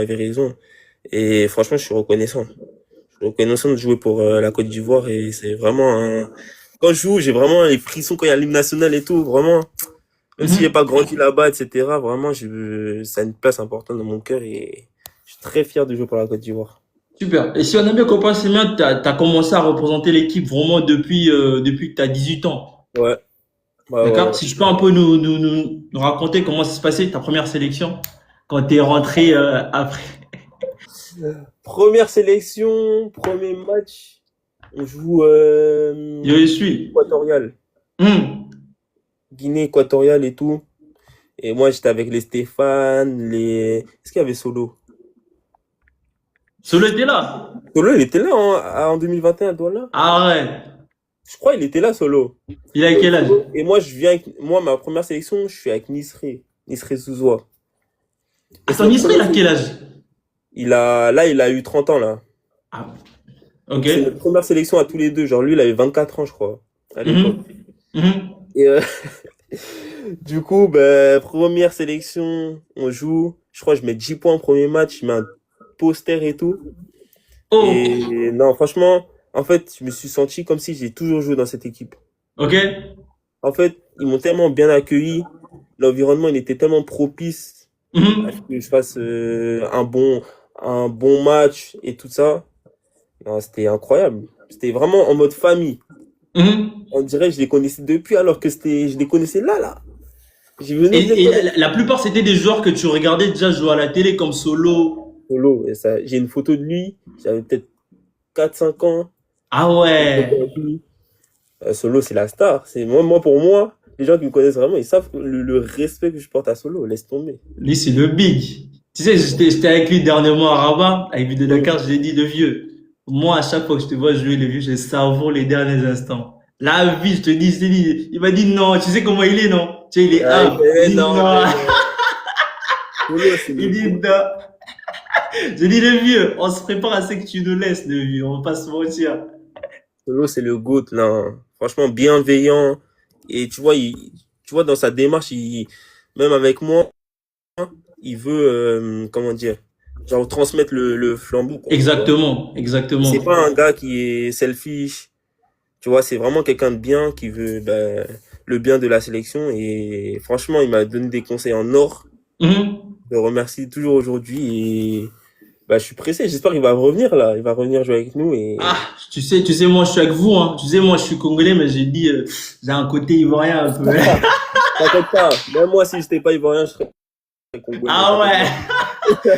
Et franchement, je suis reconnaissant. Je suis reconnaissant de jouer pour la Côte d'Ivoire et c'est vraiment un... Quand je joue, j'ai vraiment les frissons quand il y a l'hymne national et tout, vraiment. Même si j'ai Mhm. pas grandi là-bas, etc., vraiment, ça a une place importante dans mon cœur et je suis très fier de jouer pour la Côte d'Ivoire. Super. Et si on a bien compris, c'est bien, tu as commencé à représenter l'équipe vraiment depuis que tu as 18 ans. Ouais, D'accord? ouais. Si tu peux un peu nous raconter comment ça se passait, ta première sélection, quand tu es rentré après. Première sélection, premier match, on joue Je suis. équatorial, Hum. Guinée équatoriale et tout. Et moi, j'étais avec les Stéphane, Est-ce qu'il y avait Solo? Solo était là. Solo, il était là en 2021 à Douala. Arrête. Je crois qu'il était là, Solo. Il a quel âge? Et moi, moi, ma première sélection, je suis avec Nisré Souzoua. Et c'est Attends, notre Nisré, il première a quel âge? il a eu 30 ans, là. Ah, ok. Donc, c'est notre première sélection à tous les deux. Genre, lui, il avait 24 ans, je crois, à l'époque. Mhm. Mhm. Et du coup, ben, première sélection, on joue. Je crois que je mets 10 points au premier match. Je mets un poster et tout. Oh, Et non, franchement, en fait, je me suis senti comme si j'ai toujours joué dans cette équipe. ok. En fait, ils m'ont tellement bien accueilli. L'environnement, il était tellement propice à ce Mhm. que je fasse un bon match et tout ça. Non, c'était incroyable. C'était vraiment en mode famille. Mhm. On dirait que je les connaissais depuis alors que je les connaissais là. Je venais de les Et connaître la plupart, c'était des joueurs que tu regardais déjà jouer à la télé comme Solo. solo. Et ça, j'ai une photo de lui. J'avais peut-être 4 5 ans. Ah Une photo ouais. avec lui. Solo, c'est la star. Pour moi, les gens qui me connaissent vraiment, ils savent le respect que je porte à Solo. Laisse tomber. Lui, c'est le big. Tu sais, j'étais avec lui dernièrement à Rabat, avec Vide de Mm. Dakar, je lui ai dit, le vieux. Moi, à chaque fois que je te vois jouer, le vieux, je savoure les derniers instants. La vie, je te dis, il m'a dit non, tu sais comment il est, non? Tu sais, il est humble. Il dit Non, non. mais non. Solo, c'est le Il dit goût. non. Je dis, le vieux, on se prépare à ce que tu nous laisses, le vieux, on va pas se mentir. Solo, c'est le GOAT, non. Franchement, bienveillant. Et tu vois, dans sa démarche, même avec moi, il veut, comment dire, genre transmettre le flambeau, quoi, tu vois. Exactement, C'est exactement. pas un gars qui est selfish, tu vois, c'est vraiment quelqu'un de bien qui veut le bien de la sélection. Et franchement, il m'a donné des conseils en or. Mhm. Je le remercie toujours aujourd'hui. Et je suis pressé. J'espère qu'il va revenir là. Il va revenir jouer avec nous. Ah, Et tu sais, moi, je suis avec vous, hein. Tu sais, moi, je suis congolais, mais j'ai dit, j'ai un côté ivoirien un peu. t'inquiète pas, même moi, si j'étais pas ivoirien, je serais congolais. Ah T'inquiète pas.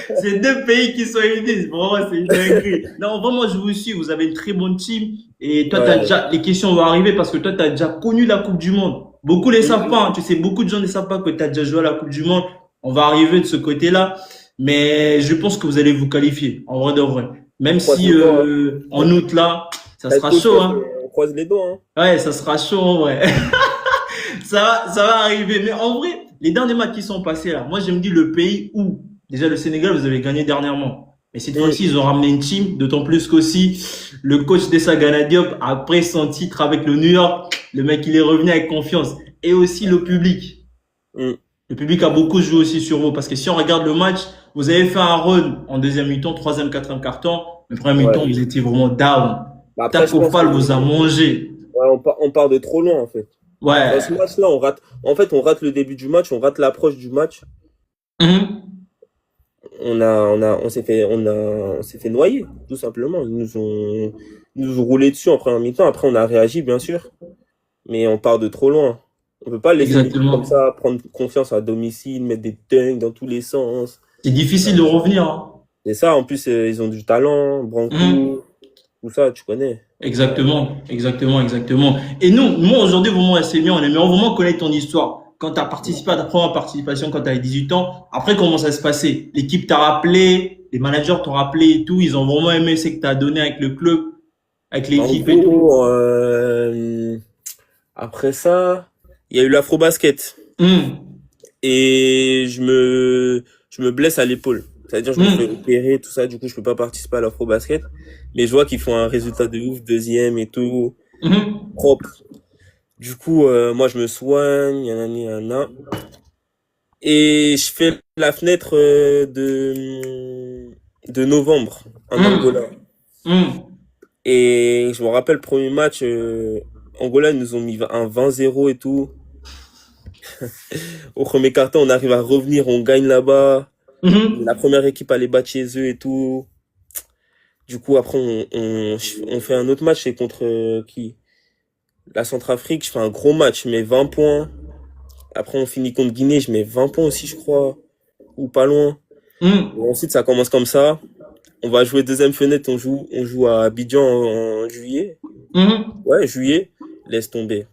ouais. C'est deux pays qui sont unis. Vraiment, c'est une dinguerie. Non, vraiment, je vous suis. Vous avez une très bonne team. Et toi, Ouais. les questions vont arriver parce que toi, tu as déjà connu la Coupe du Monde. Beaucoup ne les savent Mhm. pas, hein. Tu sais, beaucoup de gens ne savent pas que tu as déjà joué à la Coupe du Monde. On va arriver de ce côté-là. Mais je pense que vous allez vous qualifier. En vrai de vrai. Même On croise si, les doigts, hein. en août, là, ça Ça va être sera costaud, chaud, mais hein. on croise les doigts, hein. Ouais, ça sera chaud, en vrai. ça va arriver. Mais en vrai, les derniers matchs qui sont passés là, moi je me dis le pays où, déjà le Sénégal, vous avez gagné dernièrement. Mais cette fois-ci, ils ont ramené une team, d'autant plus qu'aussi, le coach d'Essa Gana Diop, après son titre avec le New York, le mec, il est revenu avec confiance. Et aussi le public. Mm. Le public a beaucoup joué aussi sur vous. Parce que si on regarde le match, vous avez fait un run en deuxième mi-temps, troisième, quatrième carton. Le premier mi-temps, Ouais. ils étaient vraiment down. Bah, après, je Taco pense Fall que vous a mangé. ouais, on part de trop loin, en fait. Ouais. Dans ce match-là, on rate le début du match, on rate l'approche du match. Mhm. On s'est fait noyer, tout simplement. Ils nous ont roulé dessus en première mi-temps. Après, on a réagi, bien sûr. Mais on part de trop loin. On peut pas laisser une équipe comme Exactement. ça prendre confiance à domicile, mettre des dunks dans tous les sens. C'est difficile de revenir, hein. Et ça, en plus, ils ont du talent, Branco, Mhm. tout ça, tu connais. Exactement, exactement, exactement. Et nous, moi aujourd'hui, vraiment, c'est bien, on aimerait vraiment connaître ton histoire. Quand tu as participé à ta première participation, quand tu avais 18 ans, après, comment ça se passait? L'équipe t'a rappelé, les managers t'ont rappelé et tout, ils ont vraiment aimé ce que tu as donné avec le club, avec En l'équipe et tout. gros, après ça, il y a eu l'afro-basket. Hum, Et je me blesse à l'épaule. C'est-à-dire, je me fais hum, opérer, tout ça. Du coup, je peux pas participer à l'afro-basket. Mais je vois qu'ils font un résultat de ouf, deuxième et tout, hum, propre. Du coup, moi, je me soigne, nanana. Et je fais la fenêtre de novembre en Angola. hum, hum. Et je me rappelle, le premier match, Angola, ils nous ont mis un 20-0 et tout. Au premier carton, on arrive à revenir, on gagne là-bas. La Mhm. première équipe allait battre chez eux et tout. Du coup, après, on fait un autre match, c'est contre qui? La Centrafrique, je fais un gros match, je mets 20 points. Après, on finit contre Guinée, je mets 20 points aussi, je crois, ou pas loin. Et Hum, ensuite, ça commence comme ça. On va jouer deuxième fenêtre, on joue à Abidjan en juillet. hum. Ouais, juillet, laisse tomber.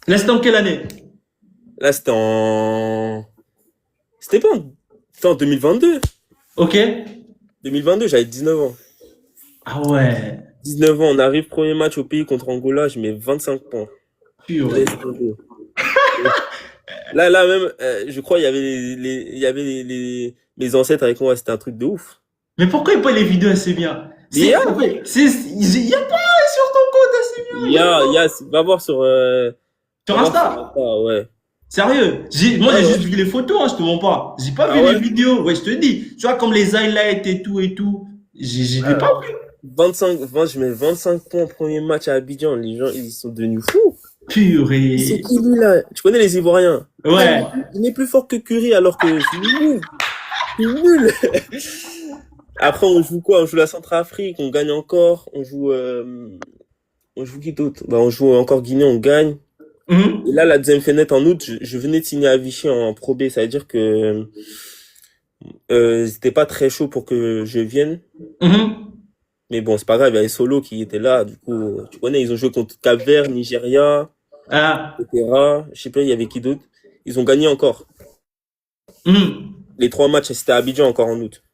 Là, en quelle année? Là, c'était pas c'était en 2022. Ok. 2022, j'avais 19 ans. Ah ouais. 19 ans, on arrive, premier match au pays contre Angola, je mets 25 points. Purée. Laisse tomber. Là même, je crois il y avait il y avait mes ancêtres avec moi, c'était un truc de ouf. Mais pourquoi il n'y a pas les vidéos assez bien? Mais il y a, Il y a pas sur ton compte assez bien. va voir sur, Sur va voir sur Insta. Insta, ouais. Sérieux. Moi, Ouais, j'ai ouais. juste vu les photos, hein, je te mens pas. J'ai pas Ah vu les ouais? vidéos. Ouais, je te dis. Tu vois, comme les highlights et tout et tout. J'ai Euh, pas vu. 20, je mets 25 points au premier match à Abidjan, les gens, ils sont devenus fous. C'est Purée. qui lui là? Tu connais les Ivoiriens? Ah, Ouais. il est plus fort que Curry alors que je suis nul. Je suis nul. Après, on joue quoi? On joue la Centrafrique, on gagne encore. On joue qui d'autre? Bah, on joue encore Guinée, on gagne. Et Mhm. là, la deuxième fenêtre en août, je venais de signer à Vichy en Pro B. Ça veut dire que c'était pas très chaud pour que je vienne. Mhm. Mais bon, c'est pas grave, il y avait Solo qui était là. Du coup, tu connais, ils ont joué contre Cap-Vert, Nigeria, Ah. etc. Je sais pas, il y avait qui d'autre. Ils ont gagné encore. Mhm. Les trois matchs, c'était à Abidjan encore en août.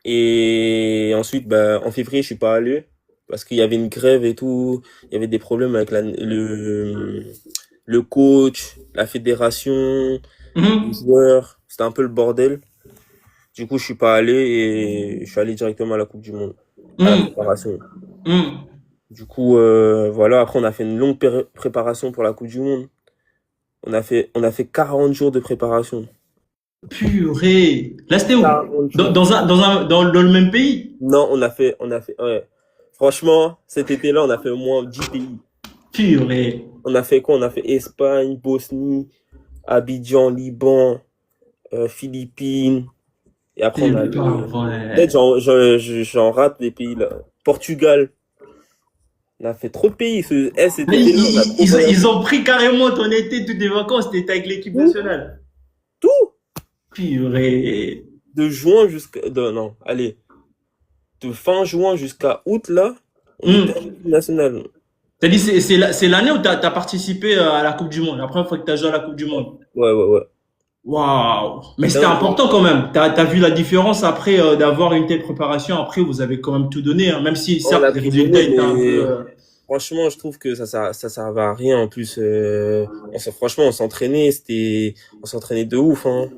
Et ensuite, bah, en février, je suis pas allé parce qu'il y avait une grève et tout. Il y avait des problèmes avec le coach, la fédération, les Mhm. joueurs. C'était un peu le bordel. Du coup, je suis pas allé et je suis allé directement à la Coupe du Monde, à la Mhm. préparation. Mhm. Du coup, voilà. Après, on a fait une longue préparation pour la Coupe du Monde. On a fait 40 jours de préparation. Purée. Là, c'était où? 40 jours. Dans le même pays? Non, ouais. Franchement, cet été-là, on a fait au moins 10 pays. Purée. On a fait quoi? On a fait Espagne, Bosnie, Abidjan, Liban, Philippines. Et après, on a C'est allé. pas Peut-être vrai. j'en rate des pays là. Portugal. On a fait trop de pays. Cet Mais été-là, on a trop ils voyagé. ont pris carrément ton été, toutes tes vacances, t'étais avec l'équipe Tout, nationale. tout. Purée. De juin jusqu'à. Non, allez. De fin juin jusqu'à août là, on était à Hmm. l'équipe nationale. T'as dit, c'est l'année où t'as participé à la Coupe du Monde, la première fois que t'as joué à la Coupe du Monde. Ouais, ouais, ouais. Waouh. Mais c'était Dingue. important quand même. T'as vu la différence après d'avoir une telle préparation. Après, vous avez quand même tout donné, hein, même si, On certes, a les tout résultats donné, étaient un peu. mais Franchement, je trouve que ça servait à rien. En plus, franchement, on s'entraînait de ouf, hein.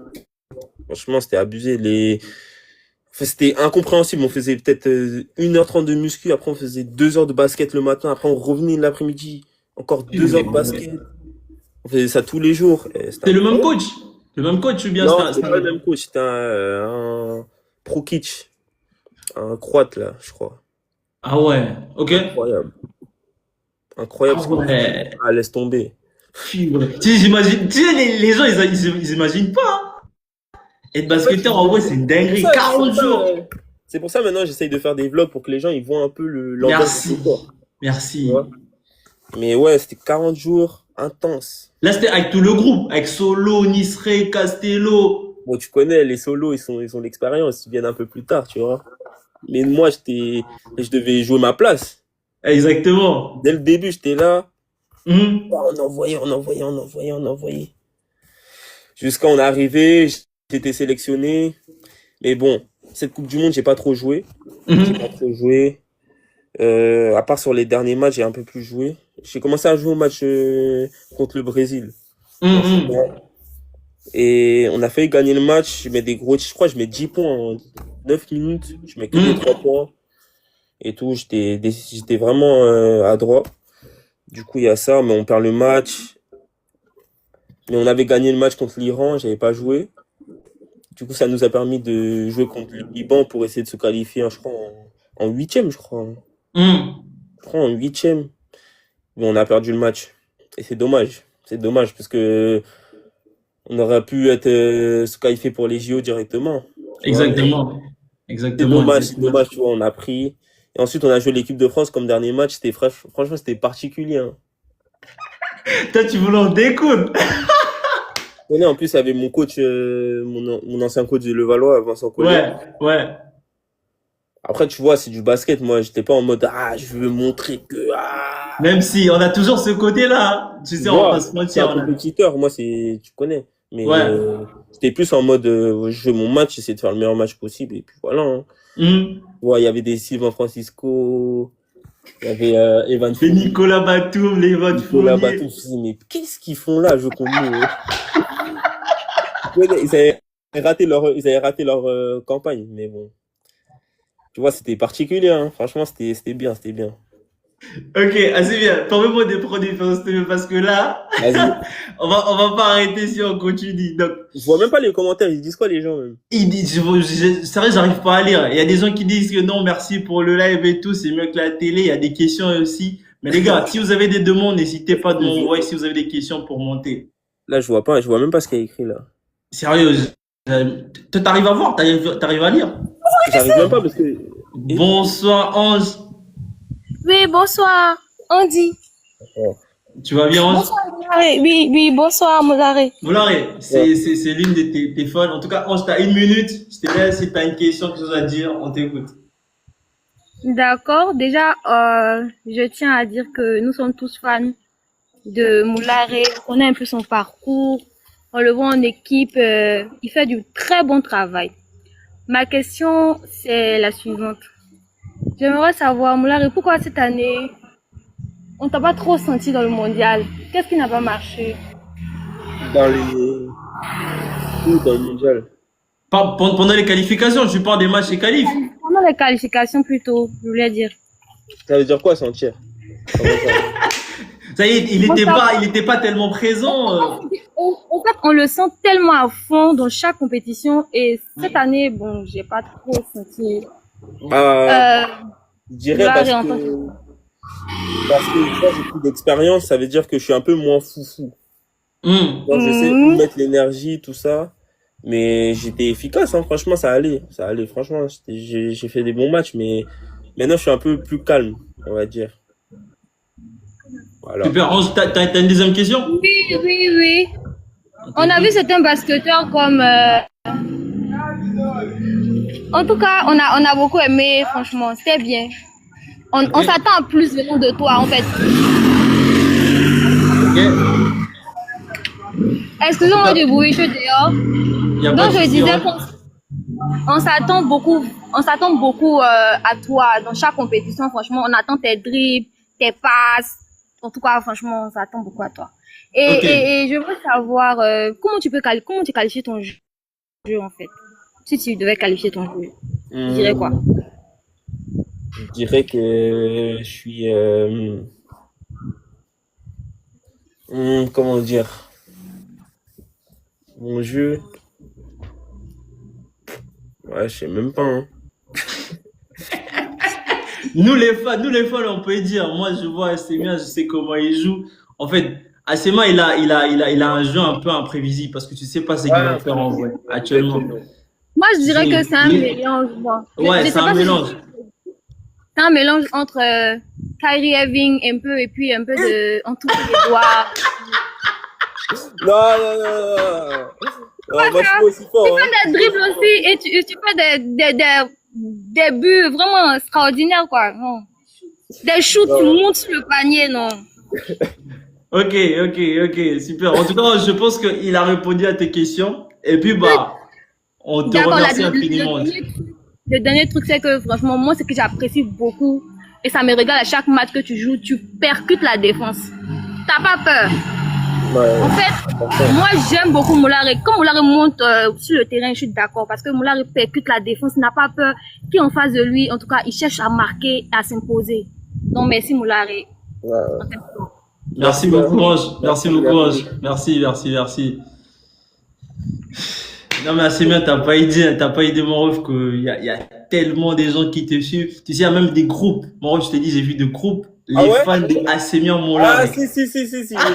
Franchement, c'était abusé. Enfin, c'était incompréhensible. On faisait peut-être 1h30 de muscu, après on faisait 2 heures de basket le matin, après on revenait l'après-midi, encore 2 heures de basket. On faisait ça tous les jours. Et c'était C'est le même incroyable. coach? Le même coach ou bien Non, c'était pas le même coach, c'était un Prokic, un Croate là, je crois. Ah ouais, ok. Incroyable. Incroyable Ah ce qu'il nous faisait. ouais. Ah, laisse tomber. Fibre. Tu sais, j'imagine, tu sais, les gens, ils imaginent pas, hein. Être En fait, basketteur, en vrai, c'est une dinguerie. 40 jours. c'est pour ça maintenant j'essaye de faire des vlogs pour que les gens ils voient un peu l'ambiance du Merci. sport. Tu Merci. vois. Mais ouais, c'était 40 jours intenses. Là, c'était avec tout le groupe. Avec Solo, Nisré, Castello. Bon, tu connais, les solos, ils ont l'expérience, ils viennent un peu plus tard, tu vois. Mais moi, je devais jouer ma place. Exactement. Dès le début, j'étais là. Mhm. On envoyait. Jusqu'à on est arrivé, j'étais sélectionné. Mais bon, cette Coupe du Monde, j'ai pas trop joué. J'ai Mhm. pas trop joué. À part sur les derniers matchs, j'ai un peu plus joué. J'ai commencé à jouer au match contre le Brésil. Mhm. Et on a failli gagner le match. Je crois que je mets 10 points en 9 minutes. Je mets que des Mhm. 3 points. Et tout, j'étais vraiment adroit. Du coup, il y a ça, mais on perd le match. Mais on avait gagné le match contre l'Iran, j'avais pas joué. Du coup, ça nous a permis de jouer contre le Liban pour essayer de se qualifier, je crois, en huitième, je crois. Mhm. Je crois en huitième. Mais on a perdu le match. Et c'est dommage. C'est dommage parce que on aurait pu se qualifier pour les JO directement. Tu vois, mais Exactement. Exactement. c'est dommage, tu vois, on a pris. Et ensuite, on a joué l'équipe de France comme dernier match. Franchement, c'était particulier, hein. Toi, tu voulais en découdre. Et là, en plus, il y avait mon coach, mon ancien coach de Levallois, Vincent Collet. Ouais, ouais. Après, tu vois, c'est du basket. Moi, j'étais pas en mode, je veux montrer que, Même si on a toujours ce côté-là, hein. Tu tu sais, on va pas vois, se c'est un mentir, là. compétiteur. Moi, tu connais. Mais Ouais. j'étais plus en mode, je fais mon match, j'essaie de faire le meilleur match possible. Et puis voilà, hein. Mhm. Tu vois, il y avait des Sylvain Francisco, il y avait Evan Les Fournier, Nicolas Batum, les votes Nicolas Batum. Je Fournier. me suis dit, mais qu'est-ce qu'ils font là, je contre nous, eux. Tu vois, ils avaient raté leur campagne. Mais bon, tu vois, c'était particulier, hein. Franchement, c'était bien, c'était bien. Ok, assez bien. Parlez-moi des produits parce que là, Vas-y. on va pas arrêter si on continue. Donc, Je vois même pas les commentaires, ils disent quoi les gens même? il dit, c'est vrai, j'arrive pas à lire. Il y a des gens qui disent que non, merci pour le live et tout, c'est mieux que la télé. Il y a des questions aussi. Mais les gars, si vous avez des demandes, n'hésitez pas de m'envoyer si vous avez des questions pour monter. Là, je vois même pas ce qu'il y a écrit là. Sérieux, toi, t'arrives à voir, t'arrives à lire. J'arrive même pas parce que. Bonsoir, Ange. Oui, bonsoir, Andy. Oh. Tu vas bien, Ange? Bonsoir, Moulare. Oui, oui, bonsoir, Moulare. Moulare, c'est l'une de tes fans. En tout cas, Ange, t'as 1 minute. Je te laisse si t'as une question, quelque chose à dire, on t'écoute. D'accord. Déjà, je tiens à dire que nous sommes tous fans de Moulare. On connaît un peu son parcours. On le voit en équipe. Il fait du très bon travail. Ma question, c'est la suivante. J'aimerais savoir, Moulare, pourquoi cette année, on t'a pas trop senti dans le mondial? Qu'est-ce qui n'a pas marché? Dans les. Ou dans le mondial. Pendant les qualifications, je parle des matchs et qualifs. Pendant les qualifications plutôt, je voulais dire. Ça veut dire quoi, sentir? Comment ça? Ça y est, il était pas tellement présent. En fait, on le sent tellement à fond dans chaque compétition et cette année, bon, j'ai pas trop senti. Je dirais parce que tu vois, j'ai plus d'expérience, ça veut dire que je suis un peu moins foufou. Donc, je sais où mettre l'énergie, tout ça. Mais j'étais efficace, hein. Franchement, ça allait. Ça allait, franchement. J'ai fait des bons matchs, mais maintenant, je suis un peu plus calme, on va dire. Voilà. Super, Ange, t'as une deuxième question? Oui, oui, oui. On a vu certains basketteurs comme. En tout cas, on a beaucoup aimé, franchement, c'était bien. On s'attend à plus venant de toi, en fait. Excusez-moi du bruit, je suis dehors. Donc je disais qu'on s'attend beaucoup à toi dans chaque compétition. Franchement, on attend tes dribbles, tes passes. En tout cas, franchement, ça attend beaucoup à toi. Et, Ok. et je veux savoir comment comment tu qualifies ton jeu en fait. Si tu devais qualifier ton jeu, tu dirais quoi? Je dirais que je suis, comment dire, mon jeu, ouais, je sais même pas, hein. Nous les fans, on peut dire. Moi, je vois Assemia, je sais comment il joue. En fait, Assemia, il a un jeu un peu imprévisible parce que tu sais pas ce qu'il va Ouais, faire en vrai, actuellement. exactement. Moi, je dirais que C'est- c'est un mélange. Bon. Ouais, Je c'est sais un pas si mélange. c'est un mélange entre Kyrie Irving un peu et puis un peu de Anthony Edouard. Non. Quoi Moi, je ça? suis pas aussi fort, hein. Des dribbles aussi et tu fais des buts vraiment extraordinaires quoi. Non. Des shoots, tu Non. montes sur le panier, non. Ok, super. En tout cas, je pense qu'il a répondu à tes questions. Et puis, bah, on te D'accord, remercie infiniment. le dernier truc, c'est que franchement, moi, ce que j'apprécie beaucoup, et ça me regarde à chaque match que tu joues, tu percutes la défense. T'as pas peur. Ouais, En fait, moi, j'aime beaucoup Moulare. Quand Moulare monte sur le terrain, je suis d'accord, parce que Moulare percute la défense, il n'a pas peur. Qui est en face de lui, en tout cas, il cherche à marquer, à s'imposer. Donc, merci Moulare. ouais. Merci beaucoup, Ange. Merci beaucoup, Ange. Merci. Non, mais c'est bien, t'as pas idée, mon ref, qu'il y a tellement de gens qui te suivent. Tu sais, il y a même des groupes. Mon ref, je t'ai dit, j'ai vu des groupes. Les Ah ouais? fans de Assemia Ah, Moulare. si, j'ai vu ça.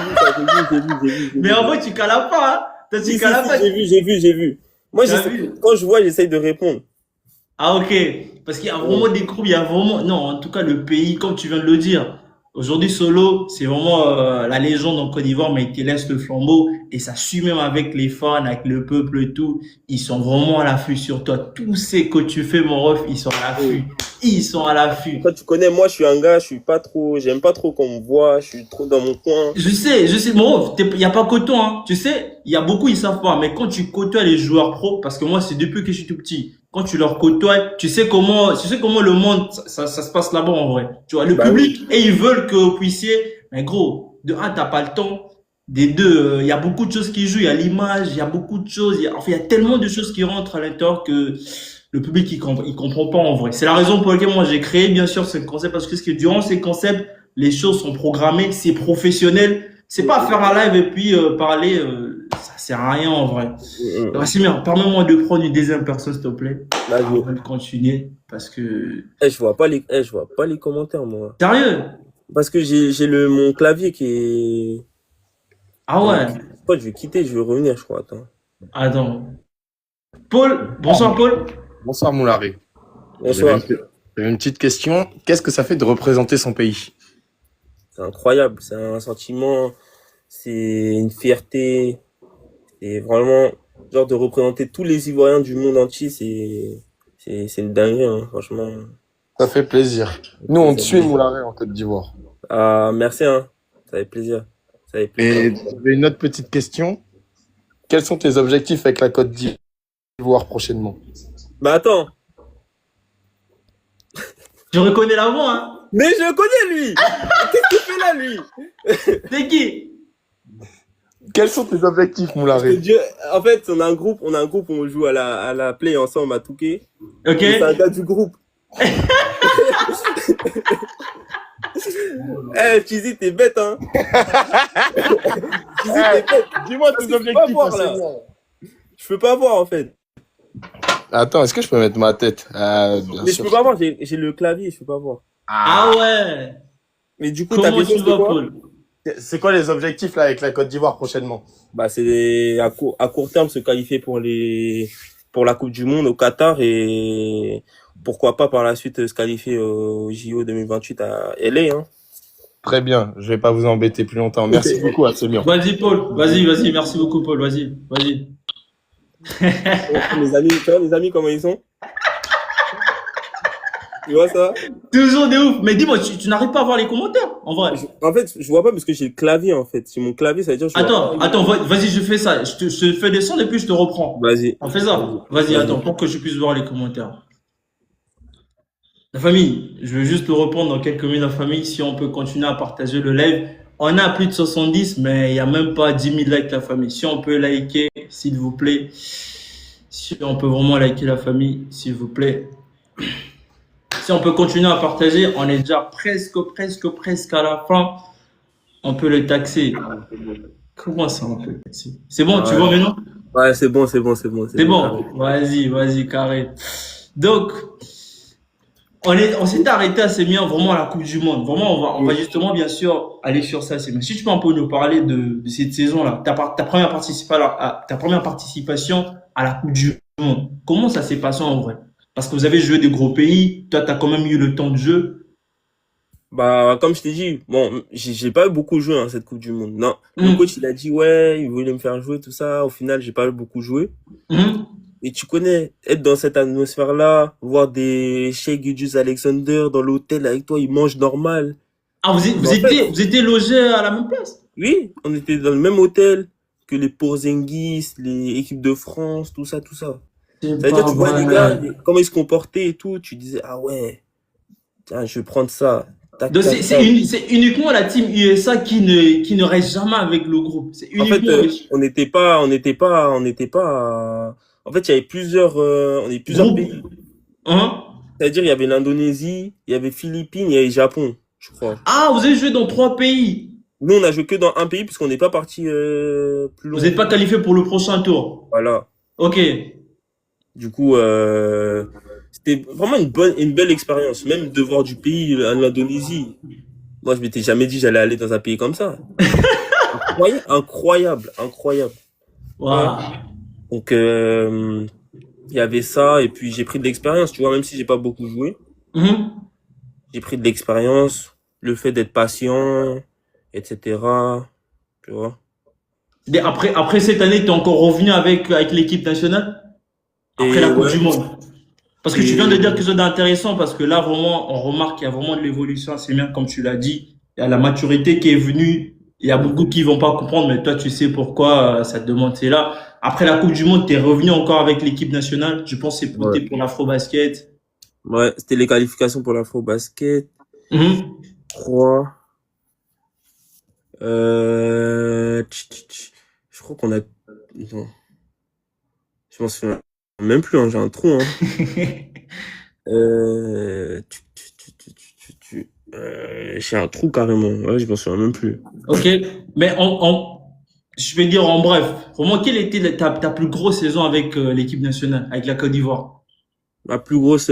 Mais en vrai, tu cales pas, hein. Toi, tu Si, cales pas. j'ai vu. Moi, T'as vu? quand je vois, j'essaye de répondre. Ah, ok. Parce qu'il y a vraiment des groupes, il y a vraiment, non, en tout cas, le pays, comme tu viens de le dire. Aujourd'hui, Solo, c'est vraiment la légende en Côte d'Ivoire, mais il te laisse le flambeau et ça suit même avec les fans, avec le peuple et tout. Ils sont vraiment à l'affût sur toi. Tous ces que tu fais, mon ref, ils sont à l'affût. Ils sont à l'affût. Toi, tu connais, moi, je suis un gars, j'aime pas trop qu'on me voit, je suis trop dans mon coin. Je sais, mon ref, il n'y a pas que toi, hein. Tu sais, il y a beaucoup, ils savent pas, mais quand tu côtoies les joueurs pros, parce que moi, c'est depuis que je suis tout petit. Quand tu leur côtoies, tu sais comment le monde, ça se passe là-bas, en vrai. Tu vois, le Bah public, et ils veulent que vous puissiez, mais gros, de un, t'as pas le temps. Des deux, il y a beaucoup de choses qui jouent, il y a l'image, il y a beaucoup de choses, il y a tellement de choses qui rentrent à l'intérieur que le public, il comprend pas, en vrai. C'est la raison pour laquelle moi, j'ai créé, bien sûr, ce concept, parce que durant ces concepts, les choses sont programmées, c'est professionnel. C'est pas faire un live et puis parler, ça sert à rien en vrai. Rassimir, permets-moi de prendre une deuxième personne, s'il te plaît, Vas-y. avant de continuer, parce que... Je vois pas les commentaires, moi. Sérieux? Parce que mon clavier qui est, Ah ouais? je crois que je vais quitter, je vais revenir, je crois, attends. Attends. Paul, bonsoir Paul. Bonsoir Moulare. Bonsoir. J'avais une petite question. Qu'est-ce que ça fait de représenter son pays? C'est incroyable, c'est un sentiment, c'est une fierté, c'est vraiment, genre de représenter tous les Ivoiriens du monde entier, c'est une dinguerie, hein, franchement. Ça fait plaisir. Nous, on te Ça suit fait- Moulare en Côte d'Ivoire. Ah, merci, hein, ça fait plaisir. Ça fait plaisir. Et j'avais une autre petite question. Quels sont tes objectifs avec la Côte d'Ivoire prochainement? Bah attends, Je reconnais la voix, hein. mais je le connais lui. Qu'est-ce qu'il fait là lui? C'est qui? Quels sont tes objectifs, Moulare? En fait, on a un groupe, on joue à la play ensemble à Touquet. Ok. C'est un gars du groupe. Eh, Chizi, t'es bête, hein. Chizi, t'es bête. Dis-moi Parce que je peux pas voir, là. Je peux pas voir, en fait. Attends, est-ce que je peux mettre ma tête? Bien Mais je sûr. peux pas voir, j'ai le clavier, je peux pas voir. Ah ouais. Mais du coup, ta Comment question, tu c'est vas, quoi? Paul? C'est quoi les objectifs là avec la Côte d'Ivoire prochainement? Bah, c'est à court terme se qualifier pour la Coupe du Monde au Qatar et pourquoi pas par la suite se qualifier au JO 2028 à LA, hein. Très bien, je vais pas vous embêter plus longtemps. Merci beaucoup, Assemia. Vas-y Paul, vas-y, merci beaucoup Paul, vas-y. Les amis, tu vois, les amis, comment ils sont? Tu vois ça? Toujours des ouf. Mais dis-moi, tu n'arrives pas à voir les commentaires, en vrai. En fait, je vois pas parce que j'ai le clavier, en fait. J'ai mon clavier, ça veut dire que je vois pas. Attends, vas-y, je fais ça. Je te fais descendre et puis je te reprends. Vas-y. On fait ça. Vas-y, attends, pour que je puisse voir les commentaires. La famille, je veux juste te répondre dans quelques minutes, la famille, si on peut continuer à partager le live. On a plus de 70, mais il n'y a même pas 10 000 likes, la famille. Si on peut liker, s'il vous plaît. Si on peut vraiment liker la famille, s'il vous plaît. Si on peut continuer à partager, on est déjà presque à la fin. On peut le taxer. Comment ça, on peut le taxer? C'est bon, tu Ouais, vois maintenant? ouais, c'est bon, c'est bon, c'est bon, c'est C'est bon, bon. carré. Vas-y, carré. Donc, on s'est arrêté à Sémien vraiment à la Coupe du Monde. Vraiment, on va justement, bien sûr, aller sur ça, Sémien. Si tu peux un peu nous parler de cette saison-là, ta première participation à la Coupe du Monde. Comment ça s'est passé en vrai? Parce que vous avez joué des gros pays. Toi, tu as quand même eu le temps de jeu. Bah, comme je t'ai dit, bon, j'ai pas beaucoup joué, hein, cette Coupe du Monde. Non. Le Hum, coach, il a dit, ouais, il voulait me faire jouer, tout ça. Au final, j'ai pas beaucoup joué. hum. Et tu connais, être dans cette atmosphère-là, voir des Shea Alexander dans l'hôtel avec toi, ils mangent normal. Ah, Mais en fait, vous étiez logé à la même place? oui, on était dans le même hôtel que les Porzingis, les équipes de France, tout ça, tout ça. C'est Ça veut dire, pas tu vois les gars, vrai. comment ils se comportaient et tout, tu disais, ah ouais, tiens, je vais prendre ça. Tac, Donc, tac, tac. c'est uniquement la team USA qui ne reste jamais avec le groupe. C'est En fait, uniquement le en fait, il y avait plusieurs groupe. pays. Hein? C'est-à-dire, il y avait l'Indonésie, il y avait Philippines, il y avait le Japon, je crois. Ah, vous avez joué dans 3 pays. Nous, on a joué que dans un pays puisqu'on n'est pas parti plus Vous loin. n'êtes pas qualifié pour le prochain tour. Voilà. Ok. Du coup, c'était vraiment une belle expérience. Même de voir du pays, l'Indonésie. Moi, je m'étais jamais dit que j'allais aller dans un pays comme ça. Incroyable, incroyable, incroyable. Ouais. Waouh. Donc, il y avait ça, et puis j'ai pris de l'expérience, tu vois, même si j'ai pas beaucoup joué. Mhm. J'ai pris de l'expérience, le fait d'être patient, etc. Tu vois. Et après cette année, tu es encore revenu avec l'équipe nationale? Après Et la Coupe ouais, du Monde. Parce que tu viens de et dire quelque chose d'intéressant, parce que là, vraiment, on remarque qu'il y a vraiment de l'évolution. C'est bien, comme tu l'as dit. Il y a la maturité qui est venue. Il y a beaucoup qui vont pas comprendre, mais toi, tu sais pourquoi ça te demande. C'est là. Après la Coupe du Monde, tu es revenu encore avec l'équipe nationale. Je pense que ouais, c'était pour l'Afro-Basket. ouais, c'était les qualifications pour l'Afro-Basket. Mhm. 3. Je crois qu'on a, non, je m'en souviens même plus, hein, j'ai un trou, hein. J'ai un trou carrément. Ouais, je m'en souviens même plus. Ok. Mais je vais dire en bref, vraiment, quelle était ta plus grosse saison avec l'équipe nationale, avec la Côte d'Ivoire? Ma plus grosse,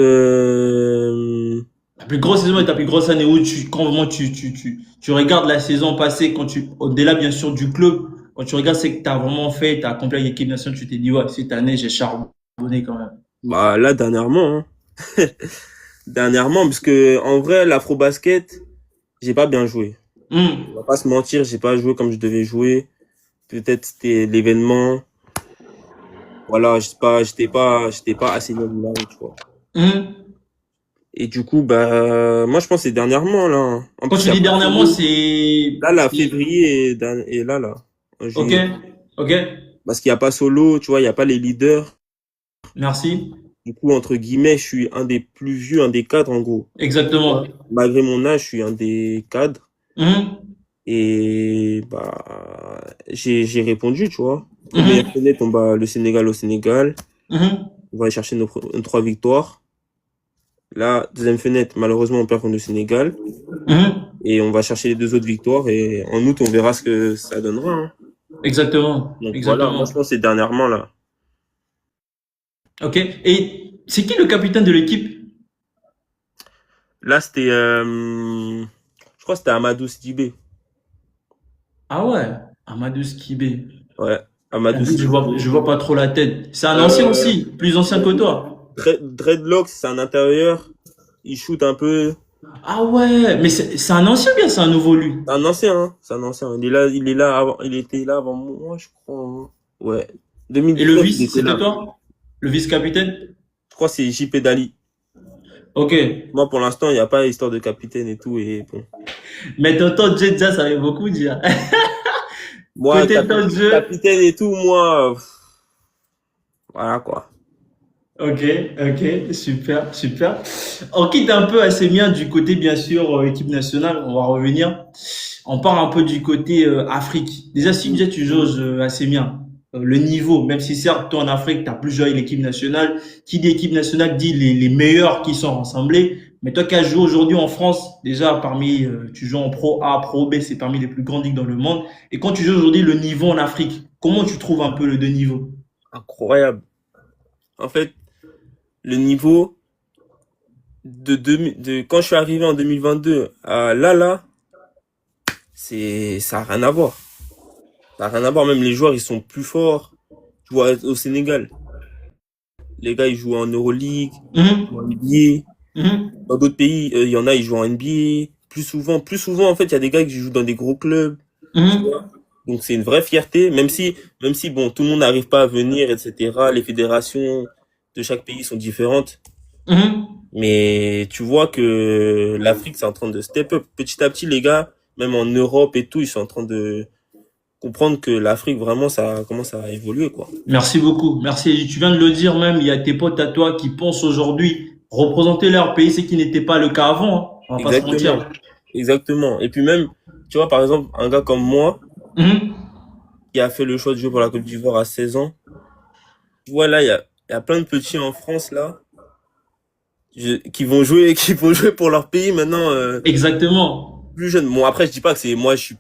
La plus grosse saison et ta plus grosse année où quand vraiment tu regardes la saison passée, au-delà bien sûr du club, quand tu regardes ce que tu as vraiment fait, tu as accompli avec l'équipe nationale, tu t'es dit, ouais, cette année, j'ai charbonné quand même. bah là dernièrement, hein. Dernièrement, parce que en vrai, l'Afro-Basket, j'ai pas bien joué. On Hum, va pas se mentir, j'ai pas joué comme je devais jouer. Peut-être c'était l'événement. Voilà, j'étais pas assez bien, tu vois. hum. Et du coup, bah, moi, je pense que c'est dernièrement, là, hein. En Quand plus, il tu y a dis pas dernièrement, solo. Là, c'est, février et là, en ok, juillet. ok, Parce qu'il y a pas solo, tu vois, il y a pas les leaders. merci. Du coup, entre guillemets, je suis un des plus vieux, un des cadres, en gros. Tu Exactement. vois, malgré mon âge, je suis un des cadres. Hum, Et, bah, j'ai répondu, tu vois. Première hum, fenêtre, on bat le Sénégal au Sénégal. hum, On va aller chercher nos 3 victoires. Là, deuxième fenêtre, malheureusement, on perd contre le Sénégal. hum. Et on va chercher les 2 autres victoires. Et en août, on verra ce que ça donnera, hein. Exactement, Donc voilà, moi, je exactement. pense que c'est dernièrement, là. Ok. Et c'est qui le capitaine de l'équipe? Là, c'était, je crois que c'était Amadou Sidibé. Ah ouais, Amadou Skibé. Ouais, Amadou Sidibé. Je vois pas trop la tête. C'est un ancien Euh, aussi, plus ancien que toi. Dreadlocks, c'est un intérieur. Il shoot un peu. Ah ouais, mais c'est un ancien ou bien c'est un nouveau lui? C'est un ancien, hein. C'est un ancien. Il est là avant, il était là avant moi, je crois, hein. Ouais. Et le 2019, il vice, était c'était là. toi? Le vice-capitaine? Je crois que c'est JP Dali. Ok. Moi, pour l'instant, il n'y a pas histoire de capitaine et tout, et bon. Mais tonton Jedja, ça veut beaucoup dire. Moi, Côté temps de jeu. capitaine et tout, moi, voilà, quoi. Ok, ok, super, super. On quitte un peu assez bien du côté, bien sûr, équipe nationale, on va revenir. On part un peu du côté Afrique. Déjà, si déjà tu jauges assez bien le niveau, même si certes, toi en Afrique, tu as plus joué avec l'équipe nationale. Qui dit équipe nationale dit les meilleurs qui sont rassemblés. Mais toi qui as joué aujourd'hui en France, déjà parmi, tu joues en Pro A, Pro B, c'est parmi les plus grandes ligues dans le monde. Et quand tu joues aujourd'hui le niveau en Afrique, comment tu trouves un peu le deux niveaux? Incroyable. En fait, le niveau de quand je suis arrivé en 2022 à là, ça a rien à voir. Ça a rien à voir. Même les joueurs, ils sont plus forts. Tu vois, au Sénégal, les gars, ils jouent en Euroleague, Mhm, en NBA. mhm, Dans d'autres pays, il y en a, ils jouent en NBA. Plus souvent, en fait, il y a des gars qui jouent dans des gros clubs. Tu mhm. vois. Donc c'est une vraie fierté, même si bon, tout le monde n'arrive pas à venir, etc. Les fédérations de chaque pays sont différentes. Mhm. Mais tu vois que l'Afrique, c'est en train de step up. Petit à petit, les gars, même en Europe et tout, ils sont en train de comprendre que l'Afrique, vraiment, ça commence à évoluer, quoi. Merci beaucoup. Merci. Tu viens de le dire même, il y a tes potes à toi qui pensent aujourd'hui représenter leur pays, ce qui n'était pas le cas avant, hein. On va pas se Exactement. mentir. Exactement. Et puis même, tu vois, par exemple, un gars comme moi, Mhm. qui a fait le choix de jouer pour la Côte d'Ivoire à 16 ans, tu vois, là, il y a plein de petits en France, là, qui vont jouer, qui vont jouer pour leur pays maintenant, Exactement. plus jeunes. Bon, après, je dis pas que c'est moi, je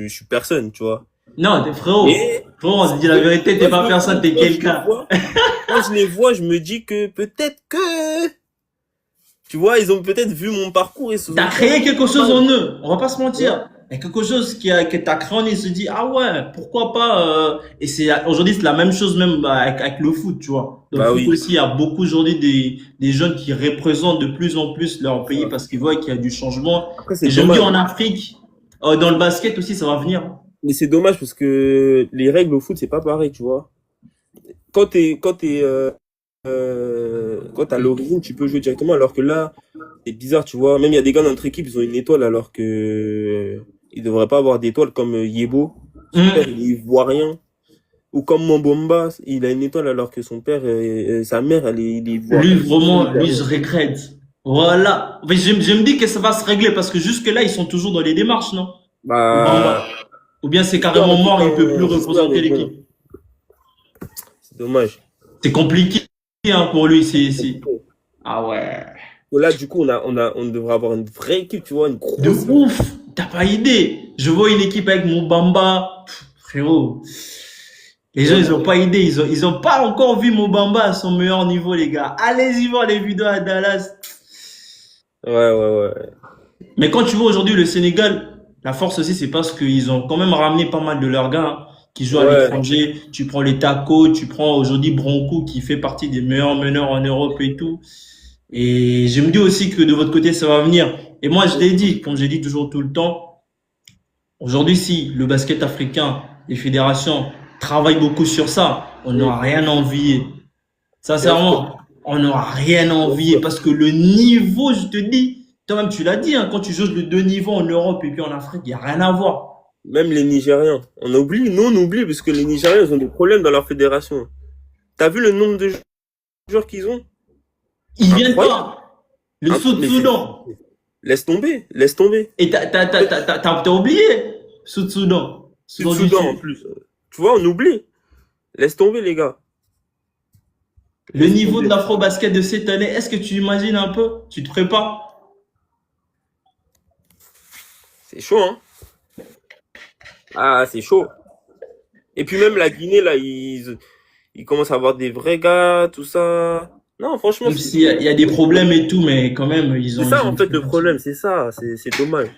suis personne, tu vois. Non, frérot, Mais, frérot, on se dit la vérité, t'es pas personne, t'es quelqu'un. quand je les vois, je me dis que peut-être que, tu vois, ils ont peut-être vu mon parcours et se sont T'as dit, créé quelque chose en eux. On va pas se tu vois. mentir. Il y a quelque chose que t'as créé en eux, il se dit, ah ouais, pourquoi pas, et aujourd'hui, c'est la même chose même avec le foot, tu vois. Dans le Bah foot oui, aussi, il y a beaucoup aujourd'hui des jeunes qui représentent de plus en plus leur pays ça. parce qu'ils voient qu'il y a du changement. Après, Et c'est je me dis dommage. en Afrique, dans le basket aussi, ça va venir. Mais c'est dommage parce que les règles au foot, c'est pas pareil, tu vois. Quand t'as l'origine, tu peux jouer directement, alors que là, c'est bizarre, tu vois. Même il y a des gars dans notre équipe, ils ont une étoile, alors que ils devraient pas avoir d'étoile, comme Yebo. Son père, Hum. il est ivoirien. Ou comme Mambomba, il a une étoile, alors que son père, sa mère, il est Lui, ivoirien. vraiment, lui, je regrette. Voilà. Mais je me dis que ça va se régler parce que jusque-là, ils sont toujours dans les démarches, non? Ou bien, Bah, ou bien c'est j'espère, carrément en tout mort, cas, il peut plus j'espère, mais représenter bon, l'équipe. c'est dommage. C'est compliqué hein, pour lui, c'est... Compliqué. Ah ouais. Là, du coup, on devrait avoir une vraie équipe, tu vois, une De grosse équipe. ouf. T'as pas idée. Je vois une équipe avec Mobamba. Frérot. Les gens, Ouais, ils ont pas idée. Ils ont pas encore vu Mobamba à son meilleur niveau, les gars. Allez-y voir les vidéos à Dallas. ouais. Mais quand tu vois aujourd'hui le Sénégal, la force aussi, c'est parce qu'ils ont quand même ramené pas mal de leurs gars hein, qui jouent à Ouais, l'étranger. Tu prends les Tacos, tu prends aujourd'hui Bronco qui fait partie des meilleurs meneurs en Europe et tout. Et je me dis aussi que de votre côté, ça va venir. Et moi, je l'ai dit, comme j'ai dit toujours tout le temps, aujourd'hui, si le basket africain, les fédérations travaillent beaucoup sur ça, on mm, n'aura rien à envier. bien sûr, Sincèrement, on n'aura rien à bien envier sûr. parce que le niveau, je te dis, toi-même tu l'as dit, hein, quand tu joues le deux niveaux en Europe et puis en Afrique, il n'y a rien à voir. Même les Nigériens. On oublie, parce que les Nigériens, ils ont des problèmes dans leur fédération. T'as vu le nombre de joueurs qu'ils ont? Ils viennent Incroyable. pas. Le Mais c'est, Sud-Soudan. laisse tomber, laisse tomber. Et t'as oublié Sud-Soudan. Soudan du Sud-Soudan, en Sud. plus. Tu vois, on oublie. Laisse tomber, les gars. Le Laisse niveau de tomber. l'afro-basket de cette année, est-ce que tu imagines un peu? Tu te prépares? C'est chaud, hein? Ah, c'est chaud. Et puis même la Guinée, là, ils commencent à avoir des vrais gars, tout ça. Non, franchement, Même s'il y a des problèmes et tout, mais quand même, c'est ils ça, ont en une fait, très le bonne team. problème, c'est ça. C'est dommage.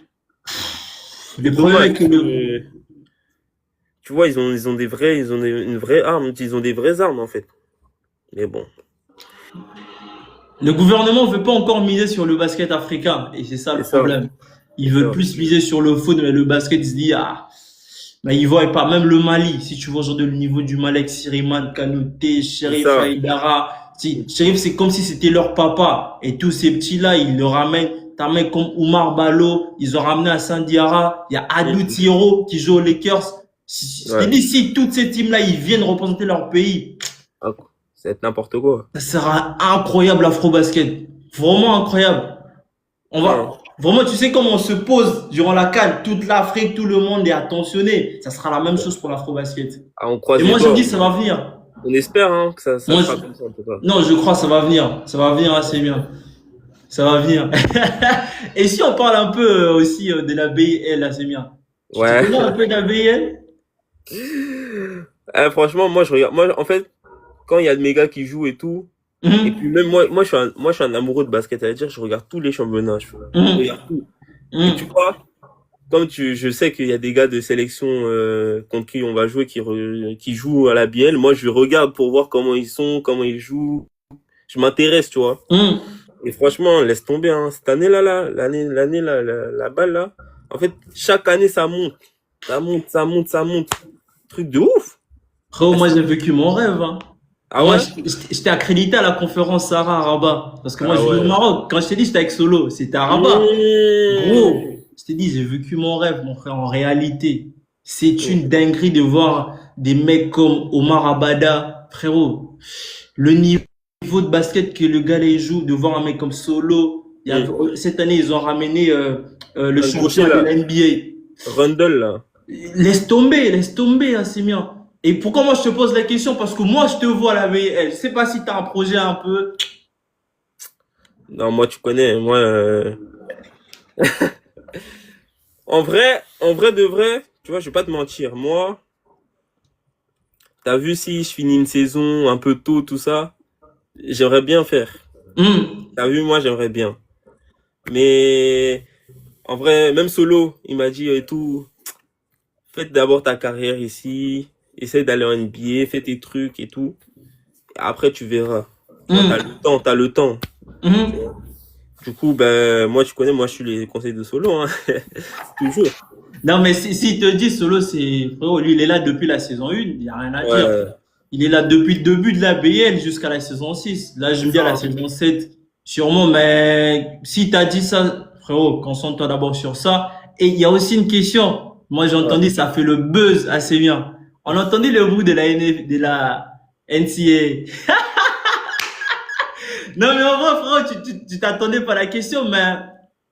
Le C'est problème dommage, avec parce le, que, tu vois, une vraie arme, ils ont des vraies armes, en fait. Mais bon, Le gouvernement veut pas encore miser sur le basket africain et c'est ça le c'est ça, problème. Ils c'est veulent ça. plus miser sur le foot, mais le basket, ils se disent, ah, mais ils voient pas. Même le Mali, si tu vois aujourd'hui le niveau du Mali avec Siriman, Kanouté, C'est Sheriff, ça. Haïdara, si, Sheriff, c'est comme si c'était leur papa. Et tous ces petits-là, ils le ramènent. T'as un mec comme Oumar Ballo, ils ont ramené à Sandiara. Il y a Adou Mm. Tiro qui joue aux Lakers. Je te Ouais. dis, si toutes ces teams-là, ils viennent représenter leur pays, Ah, ça va être n'importe quoi. Ça sera incroyable l'Afro-Basket. Vraiment incroyable. On Ouais. va, vraiment, tu sais comment on se pose durant la CAN, toute l'Afrique, tout le monde est attentionné. Ça sera la même chose pour l'Afro-Basket. Ah, on croise Et les moi, je doigts. dis, ça va venir. On espère hein, que ça Moi, sera comme ça en tout cas. non, je crois, ça va venir. Ça va venir assez bien. Ça va venir. Et si on parle un peu aussi de la BIL, là, c'est bien. Tu Ouais. connais un peu de la BIL? Franchement, moi je regarde. Moi, en fait, quand il y a de mes gars qui jouent et tout, et puis même moi, je suis un amoureux de basket. C'est-à-dire, je regarde tous les championnats. Je regarde tout. Et tu vois, je sais qu'il y a des gars de sélection contre qui on va jouer qui jouent à la BL. Moi, je regarde pour voir comment ils sont, comment ils jouent. Je m'intéresse, tu vois. Et franchement, laisse tomber, hein. Cette année-là, la balle, là. En fait, chaque année, ça monte. Ça monte, ça monte, ça monte. Truc de ouf. Frérot, moi, j'ai vécu mon rêve, hein. Ah Moi, ouais? j'étais accrédité à la conférence Sarah à Rabat. Parce que moi, Ah je vis au ouais. Maroc. Quand je t'ai dit, j'étais avec Solo. C'était à Rabat. Mmh. Gros, je t'ai dit, j'ai vécu mon rêve, mon frère. En réalité, c'est une dinguerie de voir des mecs comme Omar Abada. Frérot, le niveau de basket que le gars les joue, de voir un mec comme Solo. Cette année, ils ont ramené le champion de la NBA. Rundle, là. Laisse tomber, Assimien. Et pourquoi moi je te pose la question? Parce que moi je te vois à la VL. Je sais pas si tu as un projet un peu. Non, moi, tu connais, moi, en vrai de vrai, tu vois, je vais pas te mentir. Moi, t'as vu si je finis une saison un peu tôt, tout ça, j'aimerais bien faire. T'as vu, moi, j'aimerais bien. Mais, en vrai, même Solo, il m'a dit et tout, fais d'abord ta carrière ici, essaie d'aller en NBA, fais tes trucs et tout. Après, tu verras. T'as le temps. Du coup, ben, moi, tu connais, moi, je suis les conseils de Solo, hein. Toujours. Non, mais si te dit Solo, c'est, frérot, lui, il est là depuis la saison 1, il n'y a rien à dire. Ouais. Il est là depuis le début de la BL jusqu'à la saison 6. Là, je me dis à la saison 7, sûrement, mais si t'as dit ça, frérot, concentre-toi d'abord sur ça. Et il y a aussi une question. Moi, j'ai entendu, ça fait le buzz assez bien. On entendait le bruit de la NCA. Non, mais en vrai, frérot, tu t'attendais pas à la question, mais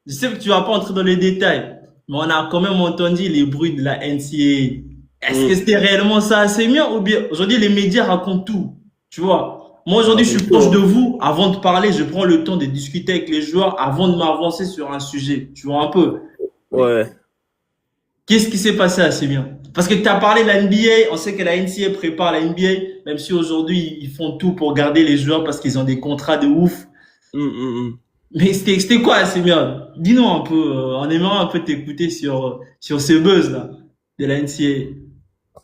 je sais que tu vas pas entrer dans les détails. Mais on a quand même entendu les bruits de la NCA. Est-ce que c'était réellement ça assez bien ou bien aujourd'hui les médias racontent tout, tu vois? Moi aujourd'hui je suis proche de vous. Avant de parler, je prends le temps de discuter avec les joueurs avant de m'avancer sur un sujet. Tu vois un peu? Ouais. Qu'est-ce qui s'est passé assez bien? Parce que tu as parlé de la NBA, on sait que la NCA prépare la NBA, même si aujourd'hui ils font tout pour garder les joueurs parce qu'ils ont des contrats de ouf. Mais c'était quoi assez bien? Dis-nous un peu, on aimerait un peu t'écouter sur ce buzz là de la NCA.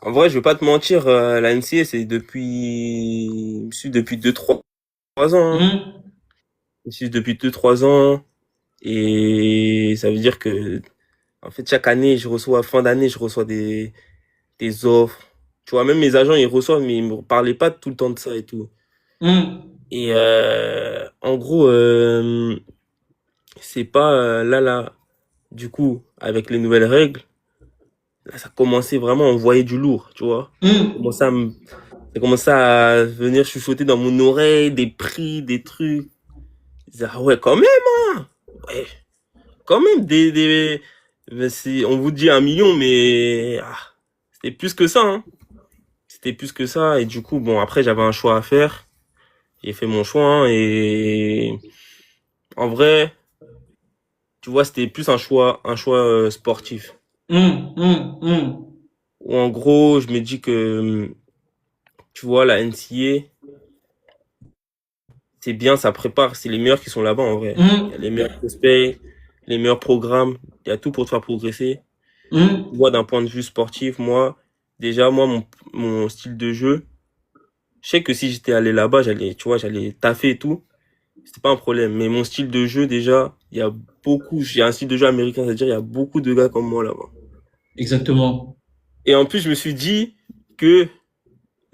En vrai, je vais pas te mentir, la NCA, c'est depuis, je suis depuis 2-3 ans, hein. Je suis depuis 2-3 ans. Et ça veut dire que, en fait, chaque année, fin d'année, je reçois des offres. Tu vois, même mes agents, ils reçoivent, mais ils me parlaient pas tout le temps de ça et tout. Et, en gros, c'est pas, là, du coup, avec les nouvelles règles, là, ça commençait vraiment, on voyait du lourd, tu vois. Ça commençait à venir chuchoter dans mon oreille, des prix, des trucs. Je disais, ah ouais, quand même, hein. Ouais. Quand même, on vous dit 1 million, mais, c'était plus que ça, hein. C'était plus que ça. Et du coup, bon, après, j'avais un choix à faire. J'ai fait mon choix, hein, et en vrai, tu vois, c'était plus un choix sportif. Où en gros, je me dis que, tu vois, la NCA, c'est bien, ça prépare, c'est les meilleurs qui sont là-bas en vrai. Il y a les meilleurs prospects, les meilleurs programmes, il y a tout pour te faire progresser. Moi, d'un point de vue sportif, déjà, mon style de jeu, je sais que si j'étais allé là-bas, j'allais taffer et tout. C'était pas un problème. Mais mon style de jeu, déjà, j'ai un style de jeu américain, c'est-à-dire, il y a beaucoup de gars comme moi là-bas. Exactement. Et en plus, je me suis dit que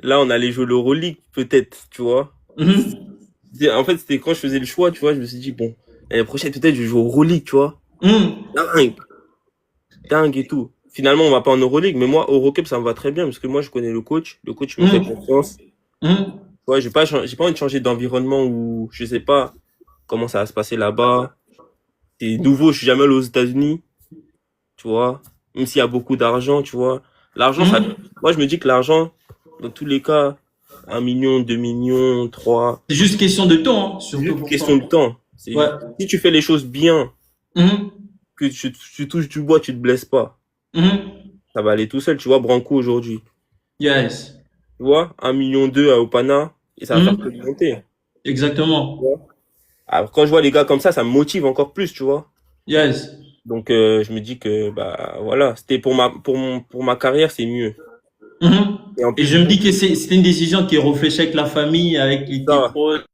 là, on allait jouer l'Euroleague, peut-être, tu vois. En fait, c'était quand je faisais le choix, tu vois, je me suis dit, bon, l'année prochaine, peut-être, je joue au Euroleague, tu vois. Dingue et tout. Finalement, on va pas en Euroleague, mais moi, Eurocup, ça me va très bien, parce que moi, je connais le coach me fait confiance. Ouais, j'ai pas envie de changer d'environnement où je sais pas comment ça va se passer là-bas. C'est nouveau, je suis jamais allé aux États-Unis, tu vois. Même s'il y a beaucoup d'argent, tu vois. L'argent, ça, Mhm. moi, je me dis que l'argent, dans tous les cas, 1 million, 2 millions, 3, C'est juste question de temps, hein, c'est surtout juste une pour question toi. de temps. Ouais. Si tu fais les choses bien, Mhm. que tu touches du bois, tu te blesses pas. Mhm. Ça va aller tout seul, tu vois, Branco aujourd'hui. Yes. Tu vois, 1,2 million à Opana, et ça va faire que Mhm. monter. Tu Exactement. vois. Alors, quand je vois les gars comme ça me motive encore plus, tu vois. Yes. Donc, je me dis que, bah, voilà, c'était pour ma carrière, c'est mieux. Mhm. Et en Et plus, je me bon, dis que c'était une décision qui est réfléchie avec la famille, avec tes ça, proches.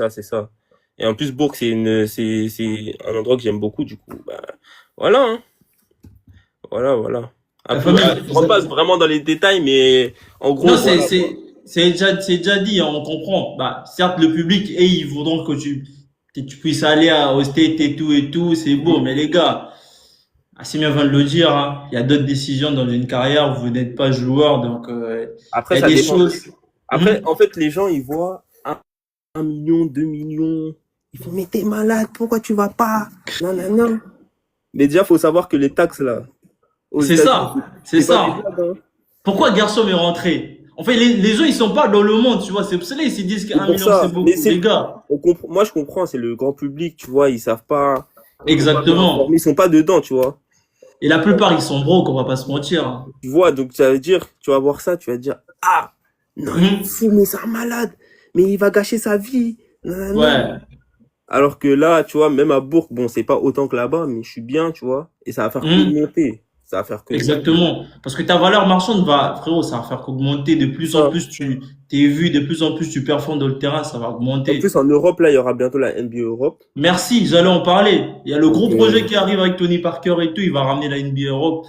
c'est ça. Et en plus, Bourg, c'est un endroit que j'aime beaucoup, du coup, bah, voilà, hein. Voilà. La Après, famille. je rentre pas vraiment dans les détails, mais en Non, gros, voilà. c'est déjà dit, hein, on comprend. Bah, certes, le public, et ils voudront que tu puisses aller au State et tout, c'est beau. Mais les gars, assez bien vient de le dire, hein, il y a d'autres décisions dans une carrière, vous n'êtes pas joueur, donc il Après, y a ça des dépend. choses. Après, Mhm. en fait, les gens, ils voient 1 million, 2 millions. Ils font, mais t'es malade, pourquoi tu vas pas? Non, non, non. Mais déjà, faut savoir que les taxes, là, aux C'est États-Unis, ça, c'est c'est pas des ça. blagues, hein. Pourquoi Garçon est rentré? En fait, les gens, ils sont pas dans le monde, tu vois. C'est pour cela qu'ils se disent C'est qu'un pour million, c'est ça. Mais beaucoup. c'est, Les gars, moi, je comprends, c'est le grand public, tu vois, ils savent pas, ils sont pas bien informés, exactement. ils sont pas dedans, tu vois. Et la plupart, ils sont broke, on va pas se mentir, hein. Tu vois, donc ça veut dire, tu vas voir ça, tu vas dire, ah, non, il est Mhm. fou, mais c'est un malade, mais il va gâcher sa vie. Non, non, non. Ouais. Alors que là, tu vois, même à Bourg, bon, c'est pas autant que là-bas, mais je suis bien, tu vois, et ça va faire que Mhm. monter. Ça va faire que monter. Exactement. Parce que ta valeur marchande va, frérot, ça va faire qu'augmenter. De C'est plus en ça. plus, tu t'es vu, de plus en plus, tu performes dans le terrain, ça va En plus, augmenter. en Europe, là, il y aura bientôt la NBA Europe. Merci, j'allais en parler. Il y a le Donc, gros projet qui arrive avec Tony Parker et tout, il va ramener la NBA Europe.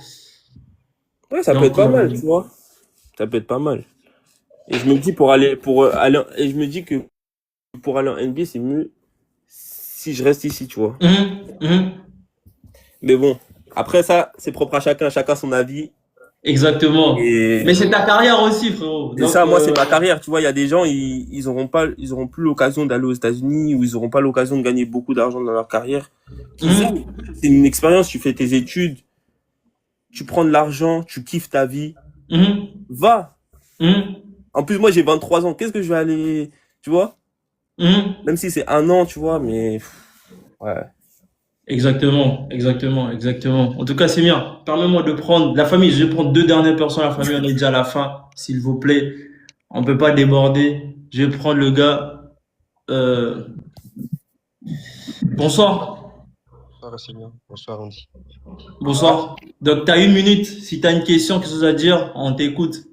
ouais, ça peut être Donc, pas mal, tu vois. Ça peut être pas mal. Et je me dis et je me dis que pour aller en NBA, c'est mieux si je reste ici, tu vois. mhm, mhm. Mais bon, après ça, c'est propre à chacun son avis. Exactement. Et Mais c'est ta carrière aussi, frérot. c'est Donc, ça, moi, c'est ma carrière, tu vois. Il y a des gens, ils auront plus l'occasion d'aller aux États-Unis ou ils auront pas l'occasion de gagner beaucoup d'argent dans leur carrière. Qu'ils mhm, aillent. C'est une expérience, tu fais tes études, tu prends de l'argent, tu kiffes ta vie. mhm, Va. mhm, En plus, moi, j'ai 23 ans. Qu'est-ce que je vais aller, tu vois? mhm. Même si c'est un an, tu vois, mais, ouais. Exactement. En tout cas, c'est bien. Permets-moi de prendre la famille. Je vais prendre deux dernières personnes. La famille, on est déjà à la fin, s'il vous plaît. On peut pas déborder. Je vais prendre le gars. Euh, bonsoir. Bonsoir, c'est bien. Bonsoir, Andy. Bonsoir. Donc, tu as 1 minute. Si tu as une question, quelque chose à dire, on t'écoute.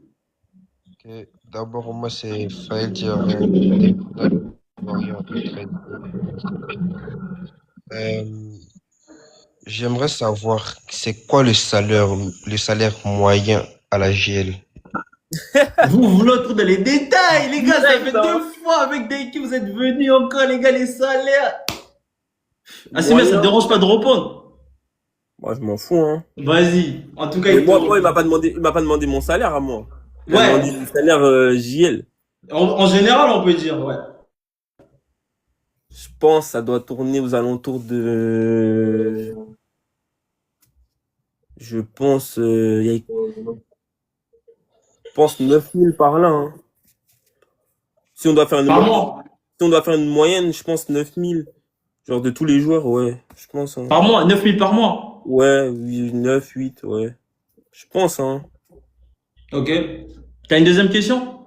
Ok. D'abord, moi, c'est Faël Diarra, indépendant Ivoirien, très. Euh, J'aimerais savoir c'est quoi le salaire moyen à la GL. Vous voulez trop dans les détails, les gars. Ça fait Direct, hein. 2 fois avec des qui vous êtes venus encore, les gars, les salaires. Ah, c'est bien, ça te Moyen. dérange pas de répondre. Moi, je m'en fous, hein. Vas-y. En tout cas, Mais il te... moi, il m'a pas demandé mon salaire à moi. Il a demandé Ouais. le salaire, JL. En général, on peut dire, ouais. Je pense, ça doit tourner aux alentours de, je pense, je pense 9 000 par là, hein. Si on doit faire une Par moyenne, mois. si on doit faire une moyenne, je pense 9 000. Genre de tous les joueurs, ouais. Je pense, hein. Par mois, 9 000 par mois. Ouais, oui, 9, 8, ouais. Je pense, hein. Ok. T'as une deuxième question?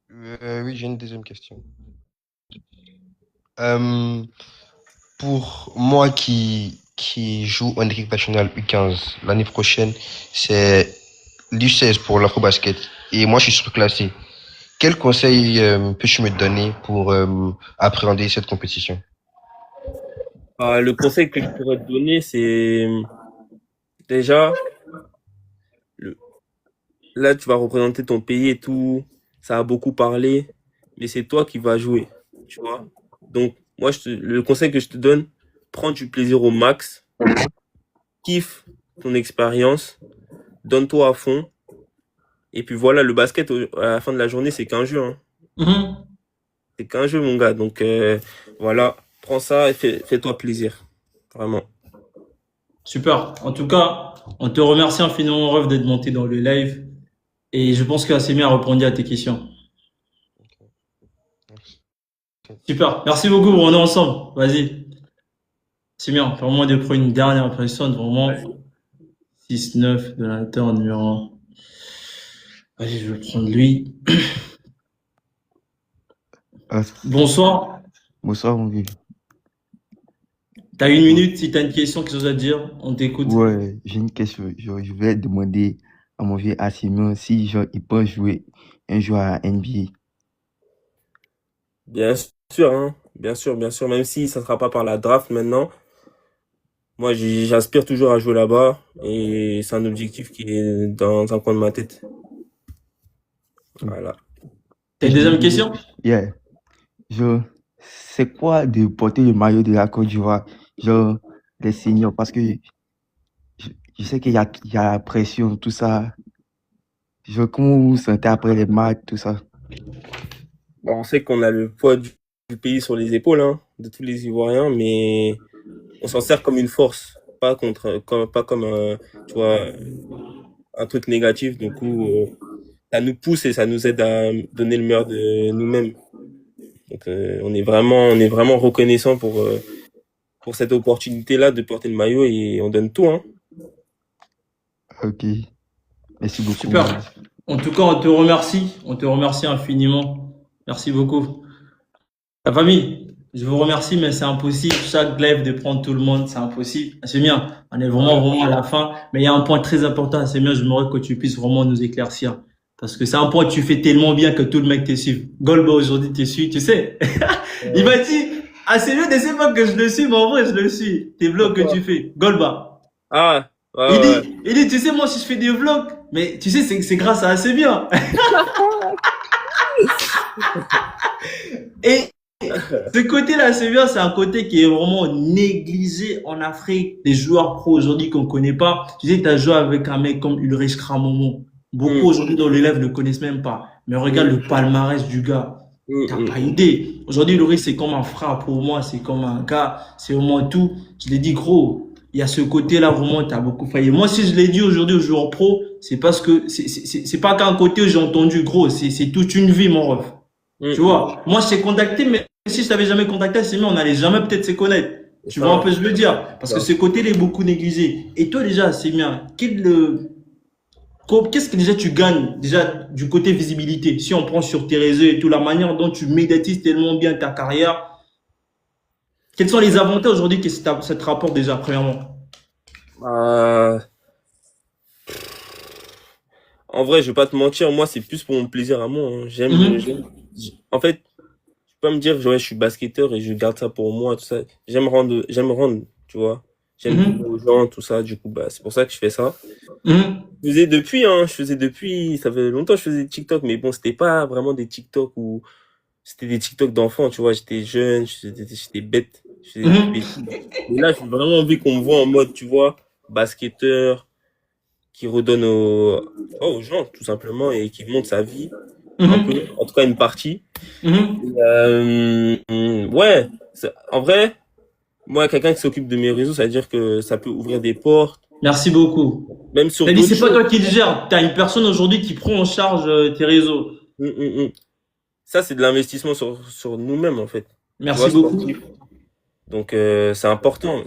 Oui, j'ai une deuxième question. Euh, pour moi qui joue en équipe nationale U15 l'année prochaine, c'est l'U16 pour l'Afrobasket. Et moi, je suis surclassé. Quel conseil peux-tu me donner pour appréhender cette compétition? Le conseil que je pourrais te donner, c'est déjà, le, là, tu vas représenter ton pays et tout. Ça a beaucoup parlé, mais c'est toi qui vas jouer, tu vois. Donc, moi, le conseil que je te donne, prends du plaisir au max, kiffe ton expérience, donne-toi à fond. Et puis voilà, le basket, à la fin de la journée, c'est qu'un jeu, hein. Mhm. C'est qu'un jeu, mon gars. Donc, voilà. Prends ça et fais-toi plaisir. Vraiment. Super. En tout cas, on te remercie infiniment, Ref, d'être monté dans le live. Et je pense que Asemi a répondu à tes questions. Super. Merci beaucoup, on est ensemble. Vas-y. Asemi, permets-moi de prendre une dernière personne, vraiment. 6-9 de l'inter numéro 1. Allez, je vais prendre lui. Ah, Bonsoir. bonsoir, mon vieux. T'as une minute, si t'as une question, quelque chose à dire, on t'écoute. Ouais, j'ai une question. Genre, je vais demander à mon vieux Assimon si genre, il peut jouer un jour à NBA. Bien sûr, hein. Bien sûr, bien sûr. Même si ça ne sera pas par la draft maintenant. Moi, j'aspire toujours à jouer là-bas. Et c'est un objectif qui est dans un coin de ma tête. Voilà. T'as une deuxième question? Yeah. Genre, c'est quoi de porter le maillot de la Côte d'Ivoire? Genre, les seniors, parce que je sais qu'il y a la pression, tout ça. Genre, comment vous vous sentez après les matchs, tout ça? Bon, on sait qu'on a le poids du pays sur les épaules, hein, de tous les Ivoiriens, mais on s'en sert comme une force, pas comme tu vois, un truc négatif. Du coup, ça nous pousse et ça nous aide à donner le meilleur de nous-mêmes. Donc, on est vraiment reconnaissant pour cette opportunité-là de porter le maillot et on donne tout, hein. Ok. Merci beaucoup. Super. En tout cas, on te remercie. On te remercie infiniment. Merci beaucoup. La famille, je vous remercie, mais c'est impossible. Chaque live de prendre tout le monde, c'est impossible. C'est bien. On est vraiment à la fin. Mais il y a un point très important. C'est bien. J'aimerais que tu puisses vraiment nous éclaircir. Parce que c'est un point que tu fais tellement bien que tout le mec te suit. Golba aujourd'hui te suit, tu sais. Il m'a dit, ah, c'est mieux de sais pas que je le suis, mais en vrai, je le suis. Tes vlogs que tu fais. Golba. Ah, ouais, Il ouais. dit, tu sais, moi, si je fais des vlogs, mais tu sais, c'est grâce à assez bien. Et ce côté-là, c'est bien, c'est un côté qui est vraiment négligé en Afrique. Les joueurs pro aujourd'hui qu'on connaît pas. Tu sais, tu as joué avec un mec comme Ulrich Kramomo. Beaucoup aujourd'hui dans l'élève ne le connaissent même pas. Mais regarde le palmarès du gars. T'as pas idée. Aujourd'hui, Ulrich, c'est comme un frère pour moi, c'est comme un gars, c'est vraiment tout. Je l'ai dit, gros, il y a ce côté-là, vraiment, t'as beaucoup failli. Moi, si je l'ai dit aujourd'hui aux joueurs pro, c'est parce que c'est pas qu'un côté où j'ai entendu, gros, c'est toute une vie, mon ref. Tu vois, moi, je t'ai contacté, mais si je t'avais jamais contacté, c'est mieux, on n'allait jamais peut-être se connaître. Tu vois un peu, je veux dire. Parce que ce côté-là est beaucoup négligé. Et toi, déjà, c'est bien. Qu'est-ce que déjà tu gagnes déjà du côté visibilité? Si on prend sur tes réseaux et tout, la manière dont tu médiatises tellement bien ta carrière, quels sont les avantages aujourd'hui que ça te rapporte déjà, premièrement? En vrai, je vais pas te mentir, moi, c'est plus pour mon plaisir à moi, hein. En fait, tu peux me dire, ouais, je suis basketteur et je garde ça pour moi, tout ça. J'aime rendre, tu vois. J'aime dire aux gens, tout ça. Du coup, bah, c'est pour ça que je fais ça. Je faisais depuis, ça fait longtemps que je faisais des TikTok, mais bon, c'était pas vraiment des TikTok où c'était des TikTok d'enfants, tu vois. J'étais jeune, j'étais bête. Je faisais des bêtises. Et là, j'ai vraiment envie qu'on me voit en mode, tu vois, basketteur, qui redonne aux gens, tout simplement, et qui montre sa vie. Un peu, en tout cas, une partie. Ouais, en vrai, moi, quelqu'un qui s'occupe de mes réseaux, ça veut dire que ça peut ouvrir des portes. Merci beaucoup. Même sur T'as dit, d'autres c'est pas choses. toi qui le gères. T'as une personne aujourd'hui qui prend en charge tes réseaux. Ça, c'est de l'investissement sur nous-mêmes, en fait. Merci Tu vois, beaucoup. sportif. Donc, c'est important.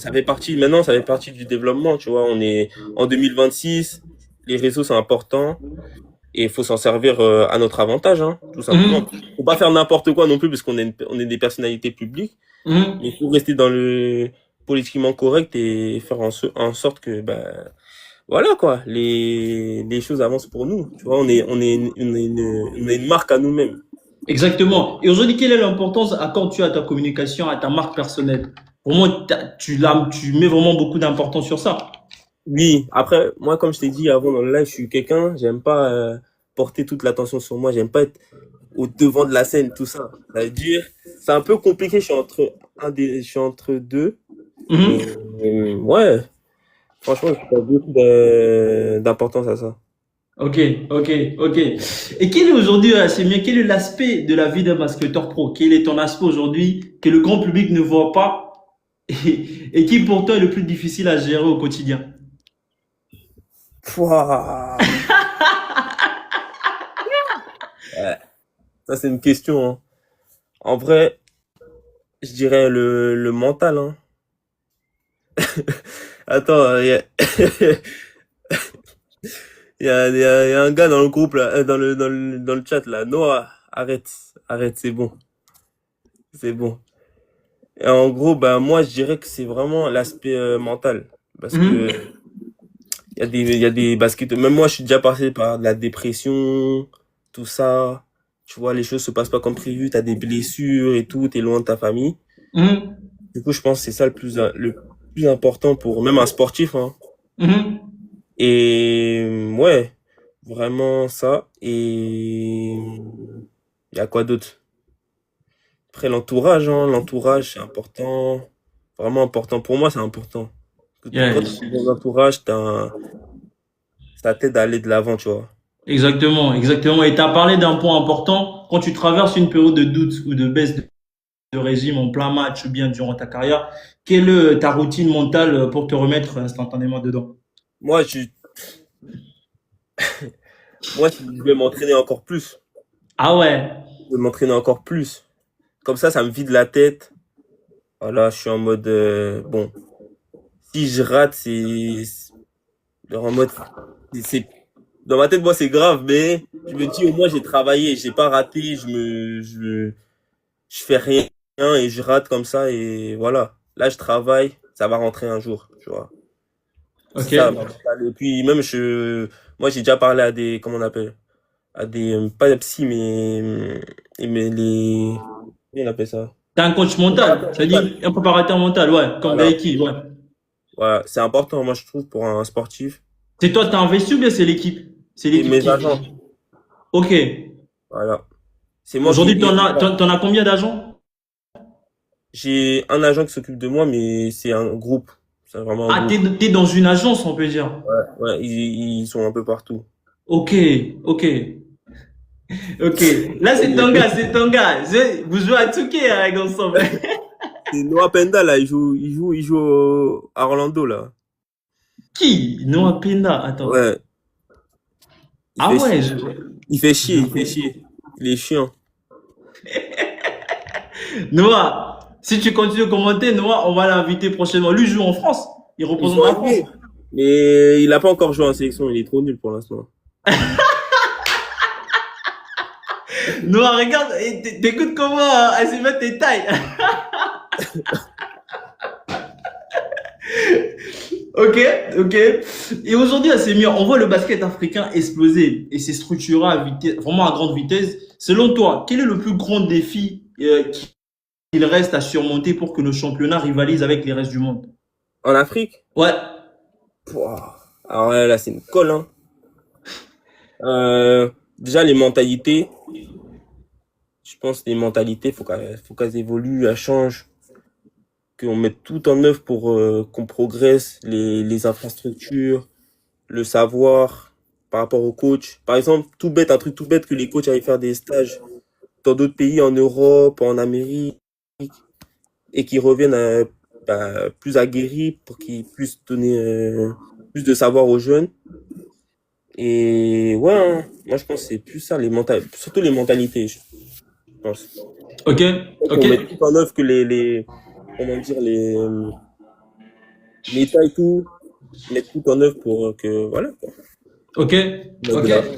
Maintenant, ça fait partie du développement, tu vois. On est en 2026. Les réseaux, c'est important. Et il faut s'en servir à notre avantage, hein, tout simplement. Faut pas faire n'importe quoi non plus, parce qu'on est des personnalités publiques. Mais il faut rester dans le politiquement correct et faire en sorte que, bah, voilà, quoi, les choses avancent pour nous. Tu vois, on est une marque à nous-mêmes. Exactement. Et aujourd'hui, quelle est l'importance accordes-tu à ta communication, à ta marque personnelle? Vraiment, tu mets vraiment beaucoup d'importance sur ça. Oui, après, moi, comme je t'ai dit avant dans le live, je suis quelqu'un, j'aime pas porter toute l'attention sur moi, j'aime pas être au devant de la scène, tout ça. Ça veut dire, c'est un peu compliqué, je suis entre deux. Mais, ouais, franchement, je prends beaucoup d'importance à ça. Ok, ok, ok. Et quel est aujourd'hui, Semien, quel est l'aspect de la vie d'un basketteur pro? Quel est ton aspect aujourd'hui que le grand public ne voit pas et qui pour toi est le plus difficile à gérer au quotidien? Pouah. Ouais, ça, c'est une question, hein. En vrai, je dirais le mental, hein. Attends, il y a un gars dans le groupe, là, dans le chat, là. Noah, arrête, arrête, c'est bon, c'est bon. Et en gros, bah, moi, je dirais que c'est vraiment l'aspect mental. Parce que Mhm, il y a des basketteurs. Même moi, je suis déjà passé par de la dépression, tout ça. Tu vois, les choses se passent pas comme prévu. T'as des blessures et tout. T'es loin de ta famille. mhm, Du coup, je pense que c'est ça le plus important pour même un sportif, hein. mhm. Et ouais, vraiment ça. Et il y a quoi d'autre? Après, l'entourage, hein. L'entourage, c'est important. Vraiment important. Pour moi, c'est important. Quand tu Yes. as un entourage, ça t'aide à aller de l'avant, tu vois. Exactement, exactement. Et tu as parlé d'un point important. Quand tu traverses une période de doute ou de baisse de régime en plein match ou bien durant ta carrière, quelle est ta routine mentale pour te remettre instantanément dedans? Moi, je, moi, je vais m'entraîner encore plus. Ah ouais. Je vais m'entraîner encore plus. Comme ça me vide la tête. Voilà, je suis en mode, bon, si je rate, en mode, c'est, dans ma tête, moi, c'est grave, mais je me dis, au moins, j'ai travaillé, j'ai pas raté, je fais rien et je rate comme ça et voilà. Là, je travaille, ça va rentrer un jour, tu vois. C'est Ok. ça, ma mentale. Et puis, même, moi, j'ai déjà parlé à des, comment on appelle, à des, pas des psy, mais comment on appelle ça? T'es un coach mental, Préparateur c'est-à-dire mental. un préparateur mental, ouais, comme Voilà. Gaïki, ouais. Voilà. C'est important, moi, je trouve, pour un sportif. C'est toi, t'as investi ou bien c'est l'équipe? C'est Et l'équipe mes qui. agents. Ok. Voilà. C'est moi qui, Aujourd'hui, t'en as combien d'agents? j'ai un agent qui s'occupe de moi, mais c'est un groupe. C'est vraiment un Ah, groupe. t'es dans une agence, on peut dire. Ouais, ils sont un peu partout. Ok, ok, ok. Là, c'est ton gars, c'est ton gars. Vous jouez à Touquet avec ensemble. C'est Noah Penda, là, il joue à Orlando, là. Qui? Noah Penda. Attends. Ouais. Il Ah fait ouais, chier. Il fait chier, il fait chier. Il est chiant. Noah, si tu continues de commenter, Noah, on va l'inviter prochainement. Lui joue en France. Il Ils représente sont la France. alliés. Mais il a pas encore joué en sélection, il est trop nul pour l'instant. Noah, regarde, et t'écoutes comment Azima tes tailles. Ok, ok. Et aujourd'hui, c'est mieux. On voit le basket africain exploser et s'est structuré à vitesse, vraiment à grande vitesse. Selon toi, quel est le plus grand défi qu'il reste à surmonter pour que nos championnats rivalisent avec les restes du monde? En Afrique? Ouais. Pouah. Alors là, c'est une colle, hein. Déjà, les mentalités. Je pense que les mentalités, faut qu'elles évoluent, elles changent. Qu'on mette tout en œuvre pour qu'on progresse, les infrastructures, le savoir par rapport aux coachs. Par exemple, tout bête, un truc tout bête que les coachs aillent faire des stages dans d'autres pays, en Europe, en Amérique, et qu'ils reviennent plus aguerris pour qu'ils puissent donner plus de savoir aux jeunes. Et ouais, hein, moi je pense que c'est plus ça, surtout les mentalités, je pense. Ok, ok, Qu'on mette tout en œuvre que comment dire, l'État et tout, mettre tout en œuvre pour que, voilà, quoi. ok, Mettre de ok. l'avant.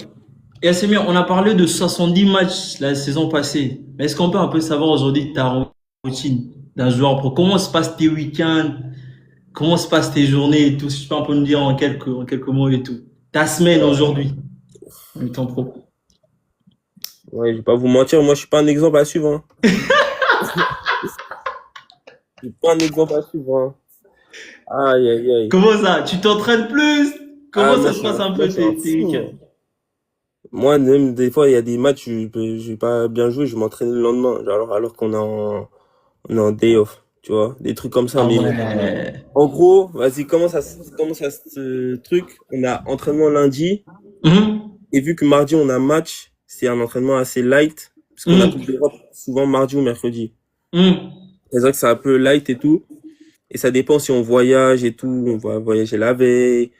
Et Assemir, on a parlé de 70 matchs la saison passée. Mais est-ce qu'on peut un peu savoir aujourd'hui ta routine d'un joueur pro? Comment se passent tes week-ends? Comment se passent tes journées et tout? Si tu peux un peu nous dire en quelques mots et tout. Ta semaine aujourd'hui, en étant pro. Ouais, je vais pas vous mentir, moi je suis pas un exemple à suivre, hein. Je suis pas un exemple à suivre, hein. Aïe, aïe, aïe. Comment ça? Tu t'entraînes plus? Ah, Comment ça se passe un moi, peu je suis un tes fou, week-ends? moi. Moi, même des fois, il y a des matchs, je vais pas bien jouer, je m'entraîne le lendemain, genre, alors on est en day off, tu vois, des trucs comme ça, Ah mais ouais. en gros, vas-y, comment ça ce truc? On a entraînement lundi, Mhm. Et vu que mardi, on a match, c'est un entraînement assez light, parce qu'on a Coupe Mhm. d'Europe souvent mardi ou mercredi. Mhm. C'est vrai que c'est un peu light et tout. Et ça dépend si on voyage et tout. On va voyager la veille.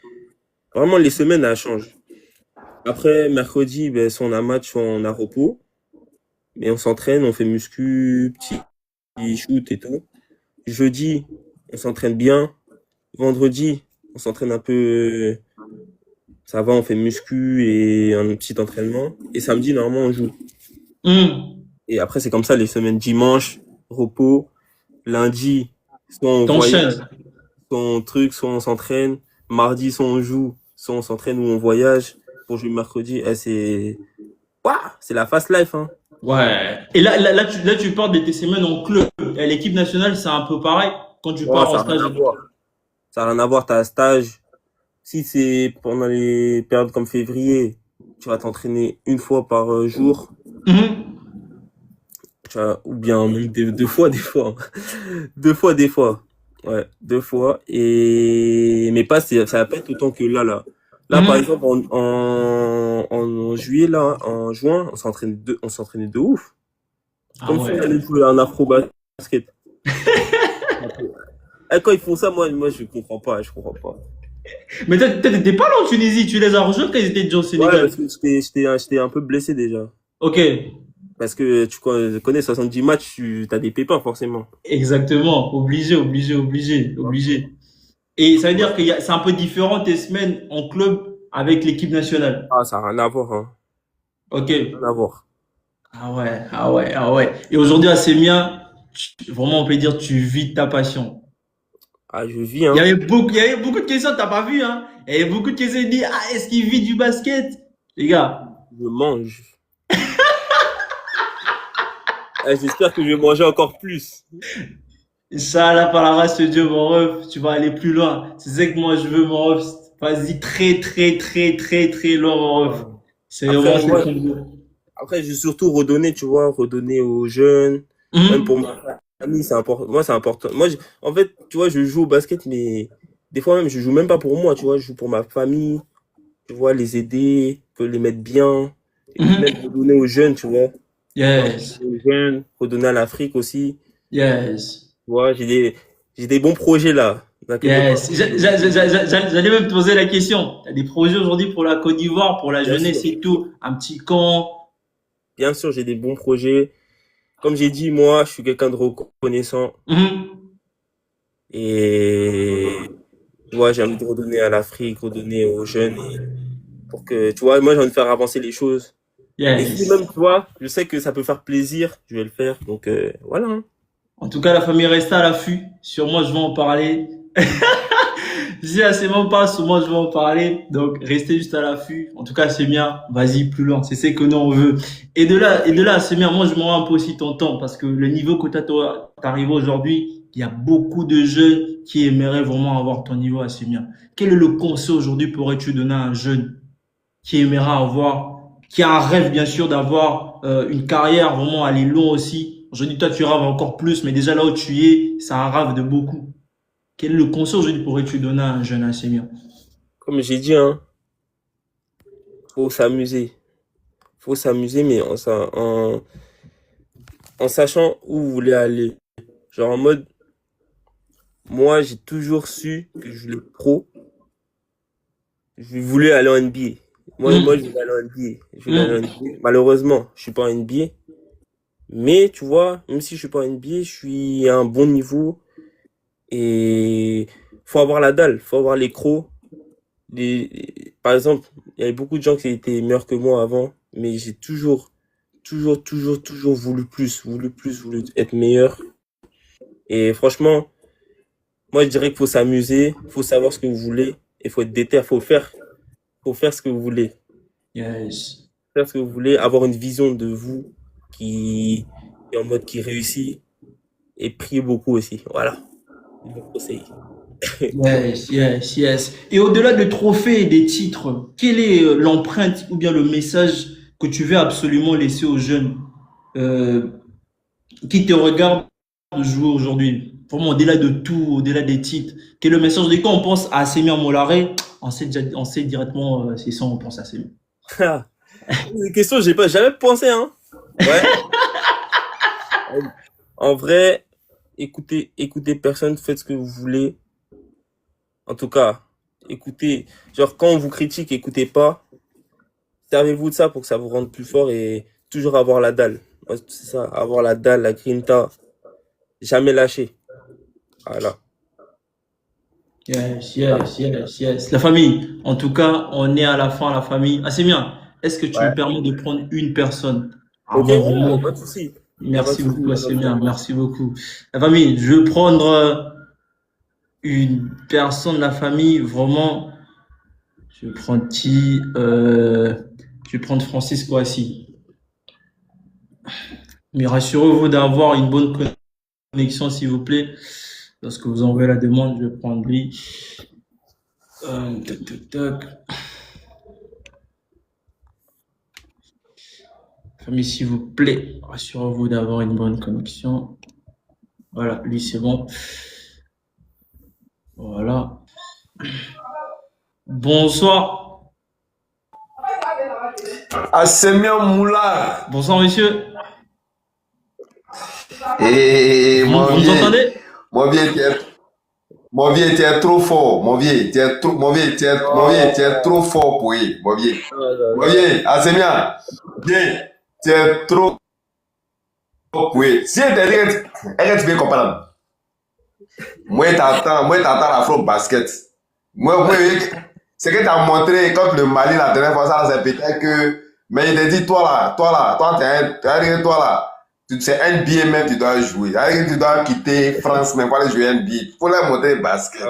Vraiment, les semaines, elles changent. Après, mercredi, ben, soit on a match, soit on a repos. Mais on s'entraîne, on fait muscu, petit shoot et tout. Jeudi, on s'entraîne bien. Vendredi, on s'entraîne un peu. Ça va, on fait muscu et un petit entraînement. Et samedi, normalement, on joue. Mhm. Et après, c'est comme ça les semaines. Dimanche, repos. Lundi, soit on voyage, T'enchaînes. soit on truc, soit on s'entraîne. Mardi, soit on joue, soit on s'entraîne ou on voyage. Pour jouer mercredi, c'est Ouah, c'est la fast life, hein. Ouais. Et là, tu parles de tes semaines en club. Et l'équipe nationale, c'est un peu pareil quand tu Ouais, pars en ça n'a stage. rien à voir. Ça n'a rien à voir, t'as un stage. Si c'est pendant les périodes comme février, tu vas t'entraîner une fois par jour. Mhm. Ou bien même deux fois, des fois. Deux fois, des fois. Ouais, deux fois. Mais pas, ça va pas être autant que là. Là, par Mhm. exemple, en juillet, là, en juin, on s'entraînait de ouf. Ah Comme si on ouais. allait jouer à un afro-basket. Et quand ils font ça, moi, je comprends pas, je comprends pas. Mais toi, t'étais pas là en Tunisie, tu les as rejoints quand ils étaient déjà au Ouais, Sénégal. parce que j'étais un peu blessé déjà. Ok, Parce que tu connais 70 matchs, tu as des pépins forcément. exactement. Obligé, obligé, obligé, obligé. Et ça veut dire c'est un peu différent tes semaines en club avec l'équipe nationale. Ah, ça n'a rien à voir, hein. Ok. Rien à voir. Ah ouais, ah ouais, ah ouais. Et aujourd'hui à Sémia, vraiment on peut dire tu vis ta passion. Ah, je vis, hein. Il y avait beaucoup de questions, t'as pas vu, hein? Il y avait beaucoup de questions, il dit, ah, est-ce qu'il vit du basket? Les gars, Je mange. Ah, j'espère que je vais manger encore plus. Inch'Allah, par la race de Dieu, mon ref, tu vas aller plus loin. C'est ça que moi je veux, mon ref. Vas-y, très, très, très, très, très loin, mon ref. C'est vraiment Après, ce moi, qu'on veut. après, je vais surtout redonner, tu vois, redonner aux jeunes. Même pour Mhm. ma famille, c'est important. Moi, c'est important. Moi, en fait, tu vois, je joue au basket, mais des fois même, je joue même pas pour moi, tu vois, je joue pour ma famille. Tu vois, les aider, peut les mettre bien. Et puis même Mhm. redonner aux jeunes, tu vois. Yes, Redonner aux jeunes, redonner à l'Afrique aussi. yes, Tu vois, j'ai des bons projets là. N'inquiète pas. yes. J'allais même te poser la question. Tu as des projets aujourd'hui pour la Côte d'Ivoire, pour la Bien jeunesse sûr. et tout. Un petit camp. Bien sûr, j'ai des bons projets. Comme j'ai dit, moi, je suis quelqu'un de reconnaissant. Mhm. Et tu vois, j'ai envie de redonner à l'Afrique, redonner aux jeunes. Pour que, tu vois, moi, j'ai envie de faire avancer les choses. Et si Yes. même, tu vois, je sais que ça peut faire plaisir, je vais le faire. Donc, voilà, hein. En tout cas, la famille reste à l'affût. Sur moi, je vais en parler. Si assez m'en parle, sur moi, je vais en parler. Donc, restez juste à l'affût. En tout cas, c'est bien. Vas-y, plus loin. C'est ce que nous, on veut. Et de là, c'est bien. Moi, je me rends un peu aussi ton temps parce que le niveau que t'arrives aujourd'hui, il y a beaucoup de jeunes qui aimeraient vraiment avoir ton niveau assez bien. Quel est le conseil aujourd'hui pourrais-tu donner à un jeune qui aimerait avoir, qui a un rêve, bien sûr, d'avoir une carrière vraiment aller loin aussi? Je dis, toi, tu rêves encore plus, mais déjà là où tu es, c'est un rêve de beaucoup. Quel est le conseil aujourd'hui pourrais-tu donner à un jeune enseignant? Comme j'ai dit, hein, faut s'amuser. Faut s'amuser, mais en sachant où vous voulez aller. Genre en mode, moi, j'ai toujours su que je voulais pro. Je voulais aller en NBA. Moi, je Hum, voulais aller en NBA. Je voulais aller en hum, NBA. Malheureusement, je suis pas en NBA. Mais tu vois, même si je suis pas en NBA, je suis à un bon niveau. Et faut avoir la dalle, faut avoir les crocs. Par exemple, il y avait beaucoup de gens qui étaient meilleurs que moi avant, mais j'ai toujours voulu être meilleur. Et franchement, moi, je dirais qu'il faut s'amuser, faut savoir ce que vous voulez, et faut être déter, faut faire ce que vous voulez. yes. Faire ce que vous voulez, avoir une vision de vous qui est en mode qui réussit, et prier beaucoup aussi. Voilà, mon conseil. Yes, yes, yes. Et au-delà des trophées et des titres, quelle est l'empreinte ou bien le message que tu veux absolument laisser aux jeunes euh, qui te regardent jouer aujourd'hui? Vraiment, au-delà de tout, au-delà des titres. Quel est le message? Quand on pense à Semir Molaré, on sait directement c'est ça, on pense à Sémio. Des questions, j'ai pas jamais pensé, hein. Ouais. En vrai, écoutez personne, faites ce que vous voulez. En tout cas, écoutez, genre quand on vous critique, écoutez pas. Servez-vous de ça pour que ça vous rende plus fort et toujours avoir la dalle. Ouais, c'est ça, avoir la dalle, la grinta, jamais lâcher. Voilà. Yes. La famille, en tout cas, on est à la fin, la famille. Ah, c'est bien. Est-ce que tu Ouais. me permets de prendre une personne Ok, avant vraiment? pas de souci. Merci beaucoup, c'est bien. Merci beaucoup. La famille, je vais prendre une personne de la famille, vraiment. Je vais prendre qui? Je vais prendre Francis Kouassi. Mais rassurez-vous d'avoir une bonne connexion, s'il vous plaît. Lorsque vous envoyez la demande, je vais prendre lui. Tac. Famille, s'il vous plaît, rassurez-vous d'avoir une bonne connexion. Voilà, lui, c'est bon. Voilà. Bonsoir. Assemia Moula. Bonsoir, monsieur. Et Vous mon nous vieux, entendez? mon vieux, tu es trop fort. Mon vieux, tu es trop fort pour lui. Mon vieux, Assemia, viens, tu es trop fort pour lui. Si elle te dit, elle te fait comprendre. Moi, t'attends l'afro basket. Moi, ce que tu as montré quand le Mali la dernière fois, ça, c'est peut-être que. Mais il te dit, toi, toi là, c'est NBA même, tu dois jouer. Tu dois quitter France même pour aller jouer NBA. Il faut leur montrer le basket.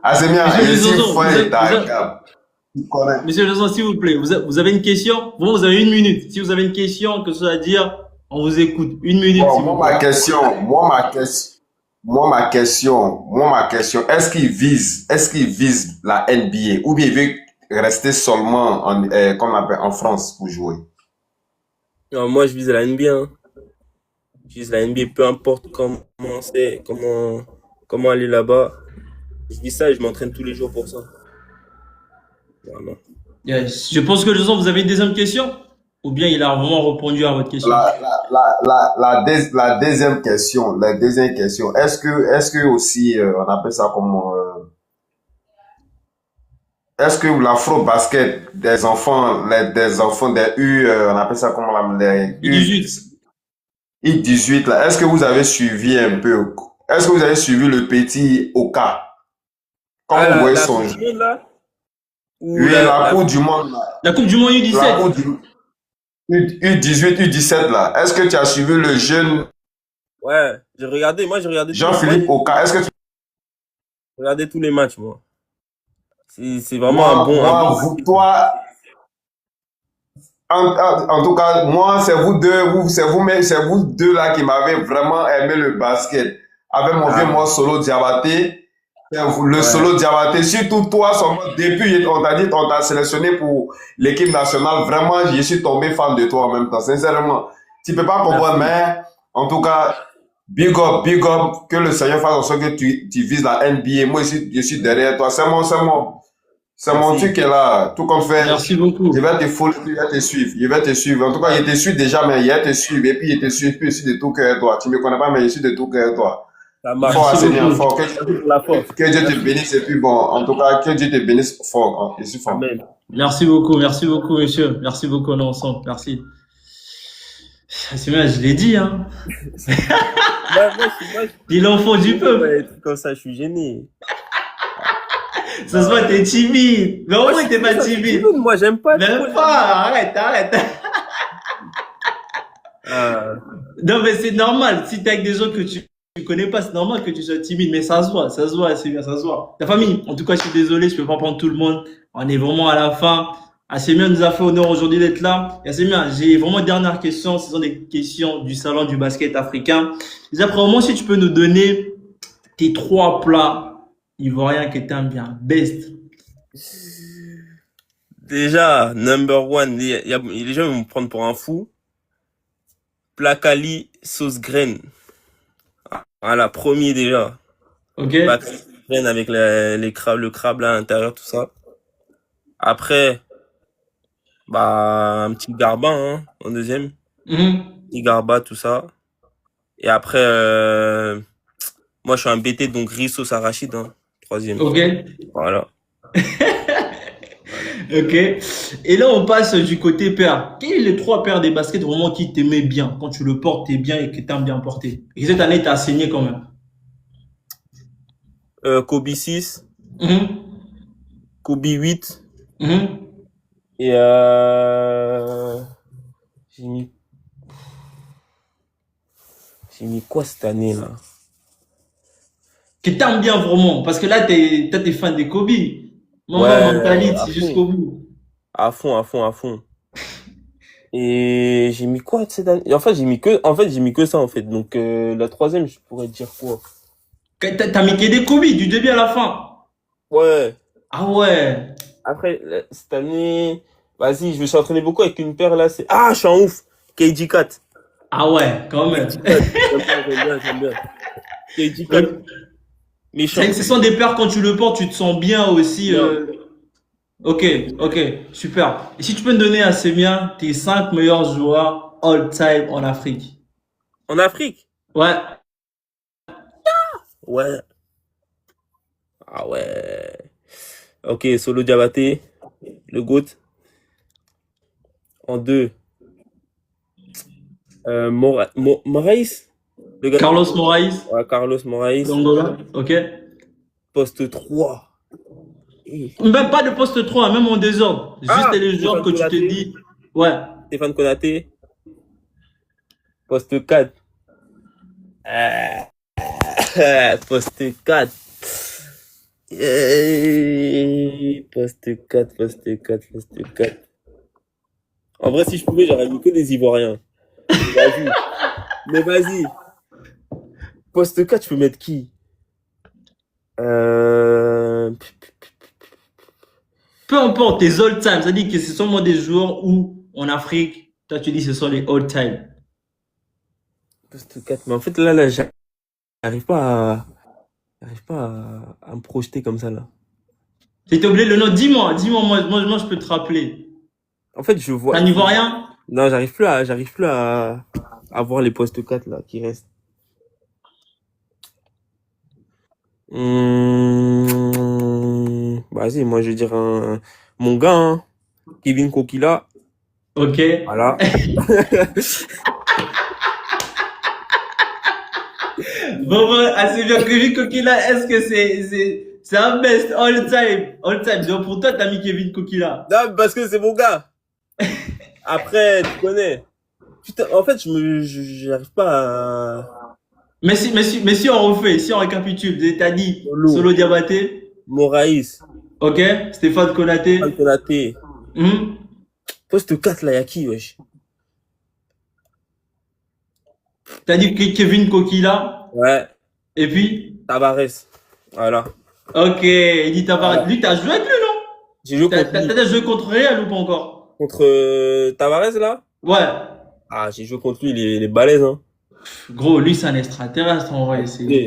Ah, c'est bien, Monsieur je suis Joson, fan de ta gamme. Monsieur Joson, s'il vous plaît, vous avez une question? Bon, vous avez une minute. Si vous avez une question, que ce soit à dire, on vous écoute. Une minute, Bon, s'il vous plaît. ma question, est-ce qu'il vise la NBA ou bien il veut rester seulement comme on appelle, en France pour jouer? Non, moi, je vise la NBA. Hein. Je vise la NBA, peu importe comment c'est, comment aller là-bas. Je vis ça et je m'entraîne tous les jours pour ça. Voilà. Yes. Je pense que Joson, vous avez une deuxième question? Ou bien il a vraiment répondu à votre question? La deuxième question, est-ce que aussi, on appelle ça comment, est-ce que l'afro-basket des enfants, des U, on appelle ça comment, les U18. U18 là, est-ce que vous avez suivi un peu, est-ce que vous avez suivi le petit Oka? Quand vous voyez son jeu. Oui, la Coupe du Monde là. La Coupe du Monde U17. La Coupe du U18, U17 là. Est-ce que tu as suivi le jeune? Ouais, j'ai regardé Jean-Philippe Oka, est-ce que tu J'ai regardé tous les matchs, moi. C'est vraiment toi, en tout cas, moi, c'est vous deux là qui m'avez vraiment aimé le basket. Avec mon vieux moi Solo Diabaté. Solo Diabaté, surtout toi, depuis on t'a sélectionné pour l'équipe nationale. Vraiment, je suis tombé fan de toi en même temps. Sincèrement, tu peux pas comprendre, mais en tout cas, big up, que le Seigneur fasse en sorte que tu vises la NBA. Moi, je suis derrière toi. C'est mon truc qui est là. Tout comme fait. Merci beaucoup. Je vais te follow, je vais te suivre. En tout cas, il te suit déjà, mais il va te suivre. Et puis, il te suit, puis je suis de tout cœur toi. Tu me connais pas, mais je suis de tout cœur toi. Ça marche. Fort, assez bien, fort. Que Dieu te bénisse. Et puis bon, en tout cas, que Dieu te bénisse fort. Je suis fort. Amen. Merci beaucoup, monsieur. Merci beaucoup, on est ensemble. Merci. C'est bien, je l'ai dit, hein. T'es l'enfant du peuple. Comme ça, je suis gêné. Ça se voit, t'es timide. Mais au moins, t'es pas timide. Moi, j'aime pas. Même pas, arrête. Non, mais c'est normal. Si t'es avec des gens que tu connais pas, c'est normal que tu sois timide. Mais ça se voit, c'est bien, ça se voit. La famille, en tout cas, je suis désolé, je peux pas prendre tout le monde. On est vraiment à la fin. Assemia nous a fait honneur aujourd'hui d'être là. Assemia, j'ai vraiment une dernière question. Ce sont des questions du salon du basket africain. Déjà, premièrement, si tu peux nous donner tes 3 plats ivoiriens que t'aimes bien. Best. Déjà, number one, les gens vont me prendre pour un fou. Placali, sauce graine. Voilà, premier déjà. Ok. Placali, sauce graine avec le crabe là à l'intérieur, tout ça. Après, bah, un petit Garba, hein, en deuxième. Mhm. Petit Garba, tout ça. Et après, moi, je suis un BT, donc Risso Sarachid, hein, troisième. Ok. Voilà. Ok. Et là, on passe du côté paire. Quels sont les trois paires des baskets vraiment qui t'aimaient bien? Quand tu le portes, t'es bien et que t'aimes bien porter. Et cette année, t'as saigné quand même. Kobe 6, Mhm. Kobe 8, Mhm. et j'ai mis, j'ai mis quoi cette année, là? Que t'aimes bien vraiment. Parce que là, t'es fan des Kobe. Maman Ouais, mentality jusqu'au bout. à fond, à fond, à fond. Et j'ai mis quoi cette année? En fait, j'ai mis que ça, en fait. Donc, la troisième, je pourrais dire quoi? T'as mis que des Kobe du début à la fin. Ouais. Ah ouais. Après, là, cette année, vas-y, je me suis entraîné beaucoup avec une paire, là, ah, je suis en ouf! KG4. Ah ouais, quand même. KG4. J'aime bien. KG4. Méchant. Ce sont des paires quand tu le portes, tu te sens bien aussi. Bien. Ok, ok, super. Et si tu peux me donner à Semien tes 5 meilleurs joueurs all-time en Afrique? En Afrique? Ouais. Ouais. Ah ouais. Ok, Solo Diabaté, le GOAT. En deux, Moraes, le gars. Carlos Moraes, Ouais, Carlos Moraes. d'Angola. Ok. Poste 3. Eh. Même pas de poste 3, même en désordre. Juste Ah, les joueurs Stéphane que tu te Konaté. dis. Ouais. Stéphane Konaté. Poste 4. Poste 4. Poste 4, poste 4, poste 4. En vrai, si je pouvais, j'aurais mis que des Ivoiriens. Vas-y. Mais vas-y. Poste 4, je peux mettre qui? Euh... Peu importe tes all-time, c'est-à-dire que ce sont moi des joueurs où en Afrique, toi tu dis ce sont les all-time. Poste 4. Mais en fait, là, j'arrive pas j'arrive pas à me projeter comme ça, là. Si t'as oublié le nom, dis-moi, moi je peux te rappeler. En fait, je vois. T'as un Ivoirien? Non, j'arrive plus à voir les postes 4, là, qui restent. Vas-y, moi, je vais dire mon gars, hein, Kevin Kokila. Ok. Voilà. Bon, assez bien Kevin Kokila, est-ce que c'est un best all-time? All-time. Donc pour toi, t'as mis Kevin Kokila. Non, parce que c'est mon gars. Après, tu connais. Putain, en fait, j'arrive pas à... Mais si on refait, si on récapitule, t'as dit Solo Diabaté. Moraes. Ok. Stéphane Konaté. Konaté. Poste 4, là, y'a qui, wesh? T'as dit Kevin Kokila. Ouais. Et puis? Tavares. Voilà. Ok, il dit Tavares. Voilà. Lui, t'as joué avec lui, non? J'ai joué contre lui. T'as joué contre Real ou pas encore? Contre Tavares, là? Ouais. Ah, j'ai joué contre lui, il est balèze, hein. Gros, lui, c'est un extraterrestre, en vrai.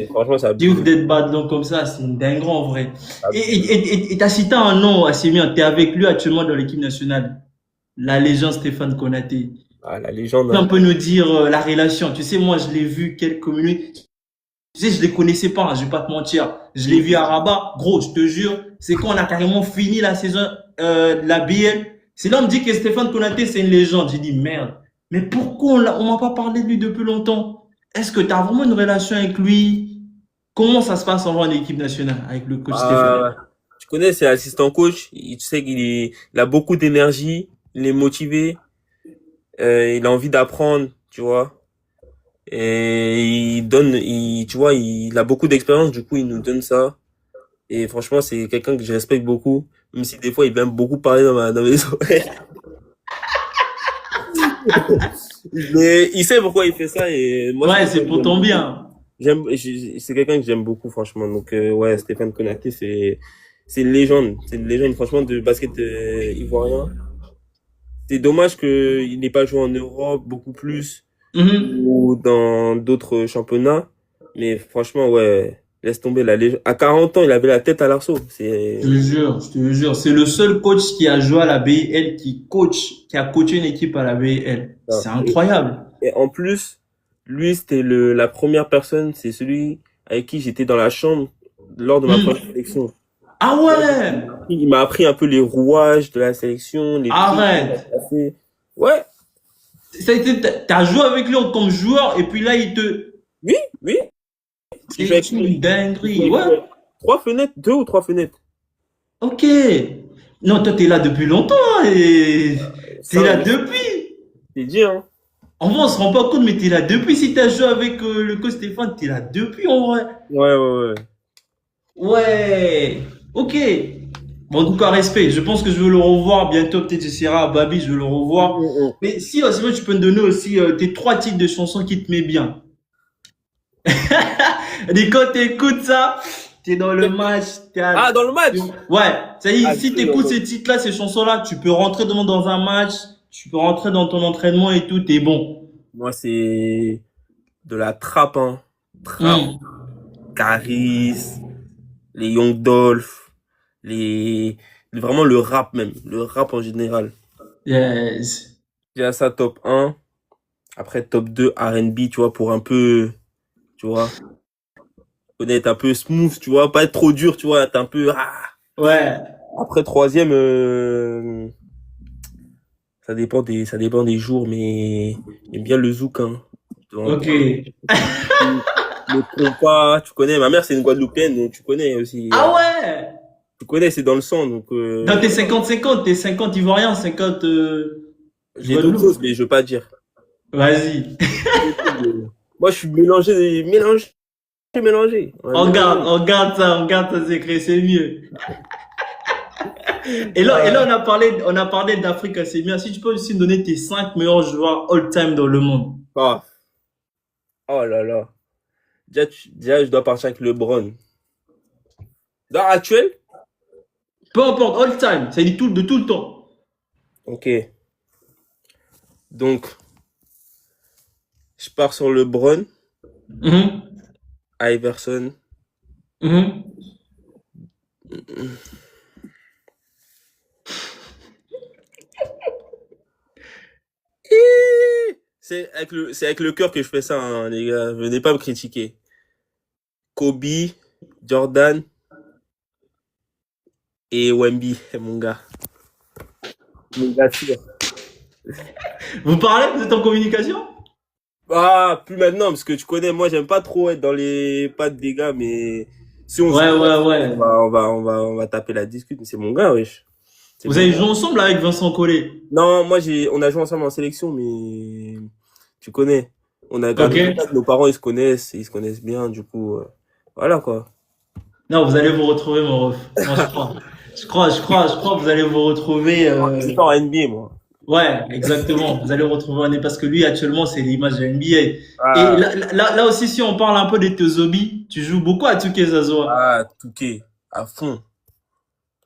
Franchement, ça a Tu ouvres d'être badant comme ça, c'est une dingue, en vrai. Et t'as cité un nom assez bien. T'es avec lui actuellement dans l'équipe nationale. La légende Stéphane Konaté. Ah, la légende. Tu peux un peu nous dire la relation. Tu sais, moi, je l'ai vu quelques minutes. Tu sais, je les connaissais pas, hein, je vais pas te mentir. Je l'ai vu à Rabat. Gros, je te jure, c'est quand on a carrément fini la saison de la BL. C'est là on me dit que Stéphane Konaté, c'est une légende. J'ai dit, merde. Mais pourquoi on m'a pas parlé de lui depuis longtemps? Est-ce que tu as vraiment une relation avec lui? Comment ça se passe en vrai en équipe nationale avec le coach Stéphane? Tu connais, c'est assistant coach. Tu sais il a beaucoup d'énergie. Il est motivé. Il a envie d'apprendre, tu vois. Et tu vois, il a beaucoup d'expérience, du coup, il nous donne ça. Et franchement, c'est quelqu'un que je respecte beaucoup, même si des fois, il vient beaucoup parler dans mes oreilles. Mais il sait pourquoi il fait ça et moi, ouais, c'est pour ton bien. C'est quelqu'un que j'aime beaucoup, franchement. Donc, ouais, Stéphane Konaté, c'est une légende. C'est une légende, franchement, de basket ivoirien. C'est dommage qu'il n'ait pas joué en Europe beaucoup plus ou dans d'autres championnats. Mais franchement, ouais, Laisse tomber la légende. À 40 ans, il avait la tête à l'arceau. Je te jure, c'est le seul coach qui a joué à la BIL qui a coaché une équipe à la BIL. C'est incroyable. Et en plus, lui, c'était la première personne, c'est celui avec qui j'étais dans la chambre lors de ma première sélection. Ah ouais! Il m'a appris un peu les rouages de la sélection, les Arrête! trucs. Ouais. T'as joué avec lui comme joueur et puis là, Oui, oui. c'est une dinguerie. Ouais. 2 ou 3 fenêtres. Ok. Non, toi, t'es là depuis longtemps et t'es là depuis. C'est dit, hein. En vrai, on se rend pas compte, mais t'es là depuis. Si t'as joué avec le coach Stéphane, t'es là depuis en vrai. Ouais. Ouais. Ok. Bon, en tout cas, respect. Je pense que je vais le revoir bientôt. Peut-être j'essaierai à Babi, je vais le revoir. Mais si, Simon, tu peux me donner aussi tes 3 titres de chansons qui te met bien. Et quand t'écoutes ça, t'es dans le match. Ah, dans le match? Ouais. Ça y est, Ah, si t'écoutes ces titres-là, ces chansons-là, tu peux rentrer dans un match, tu peux rentrer dans ton entraînement et tout, t'es bon. Moi, c'est de la trappe, hein. Trappe, Caris, les Young Dolph, vraiment le rap même, le rap en général. Yes. J'ai ça top 1. Après top 2 R&B, tu vois, pour un peu, tu vois, être un peu smooth, tu vois, pas être trop dur, tu vois, être un peu Ouais. Après troisième, ça dépend des jours, mais j'aime bien le zouk, hein. Ok. Le compas, tu connais, ma mère c'est une Guadeloupéenne, donc tu connais aussi. Ah ouais! Tu connais, c'est dans le sang, donc Dans tes 50-50, t'es 50 Ivoiriens, 50 j'ai d'autres choses, mais je veux pas dire. Vas-y. Moi, je suis mélangé. On garde ça, c'est mieux. Et là, on a parlé d'Afrique, c'est bien. Si tu peux aussi me donner tes 5 meilleurs joueurs all-time dans le monde. Oh là là. Déjà, je dois partir avec LeBron. Dans actuel? Peu importe, all-time. Ça dit de tout le temps. Ok. Donc, je pars sur LeBron. Iverson. C'est avec le cœur que je fais ça, hein, les gars. Venez pas me critiquer. Kobe, Jordan et Wemby, mon gars. Mon gars sûr. Vous parlez? Vous êtes en communication? Ah, plus maintenant, parce que tu connais, moi, j'aime pas trop être dans les pattes des gars, mais si on ouais. on va taper la discute, mais c'est mon gars, wesh. Vous avez joué ensemble avec Vincent Collet? Non, on a joué ensemble en sélection, mais tu connais. On a gardé contact, nos parents, ils se connaissent bien, du coup, voilà, quoi. Non, vous allez vous retrouver, mon ref. Moi, je crois que vous allez vous retrouver, C'est pas en NBA, moi. Ouais, exactement. Vous allez retrouver un parce que lui, actuellement, c'est l'image de NBA. Et là aussi, si on parle un peu de tes hobbies, tu joues beaucoup à 2K, Zazoa. Ah, 2K, à fond.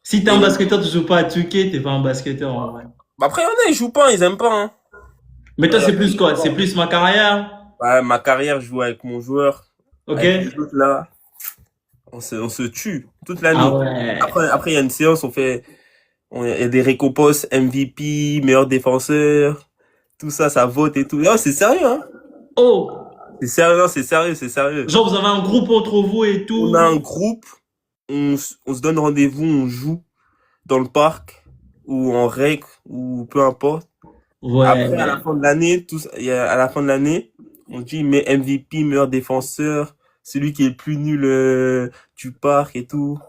Si t'es un basketteur, tu joues pas à 2K, t'es pas un basketteur, en vrai. Après, il y en a, ils jouent pas, ils aiment pas, hein. Mais toi, c'est plus quoi? C'est plus ma carrière? Ouais, ma carrière, je joue avec mon joueur. Ok. Avec les autres, là, on se tue toute la nuit. Ah ouais. Après, il y a une séance, il y a des récompenses MVP, meilleur défenseur, tout ça, ça vote et tout. Non, c'est sérieux, hein. Oh. C'est sérieux, non, c'est sérieux. Genre, vous avez un groupe entre vous et tout? On a un groupe, on se donne rendez-vous, on joue dans le parc, ou en rec, ou peu importe. Ouais. Après, à la fin de l'année, on dit, mais MVP, meilleur défenseur, celui qui est le plus nul du parc et tout.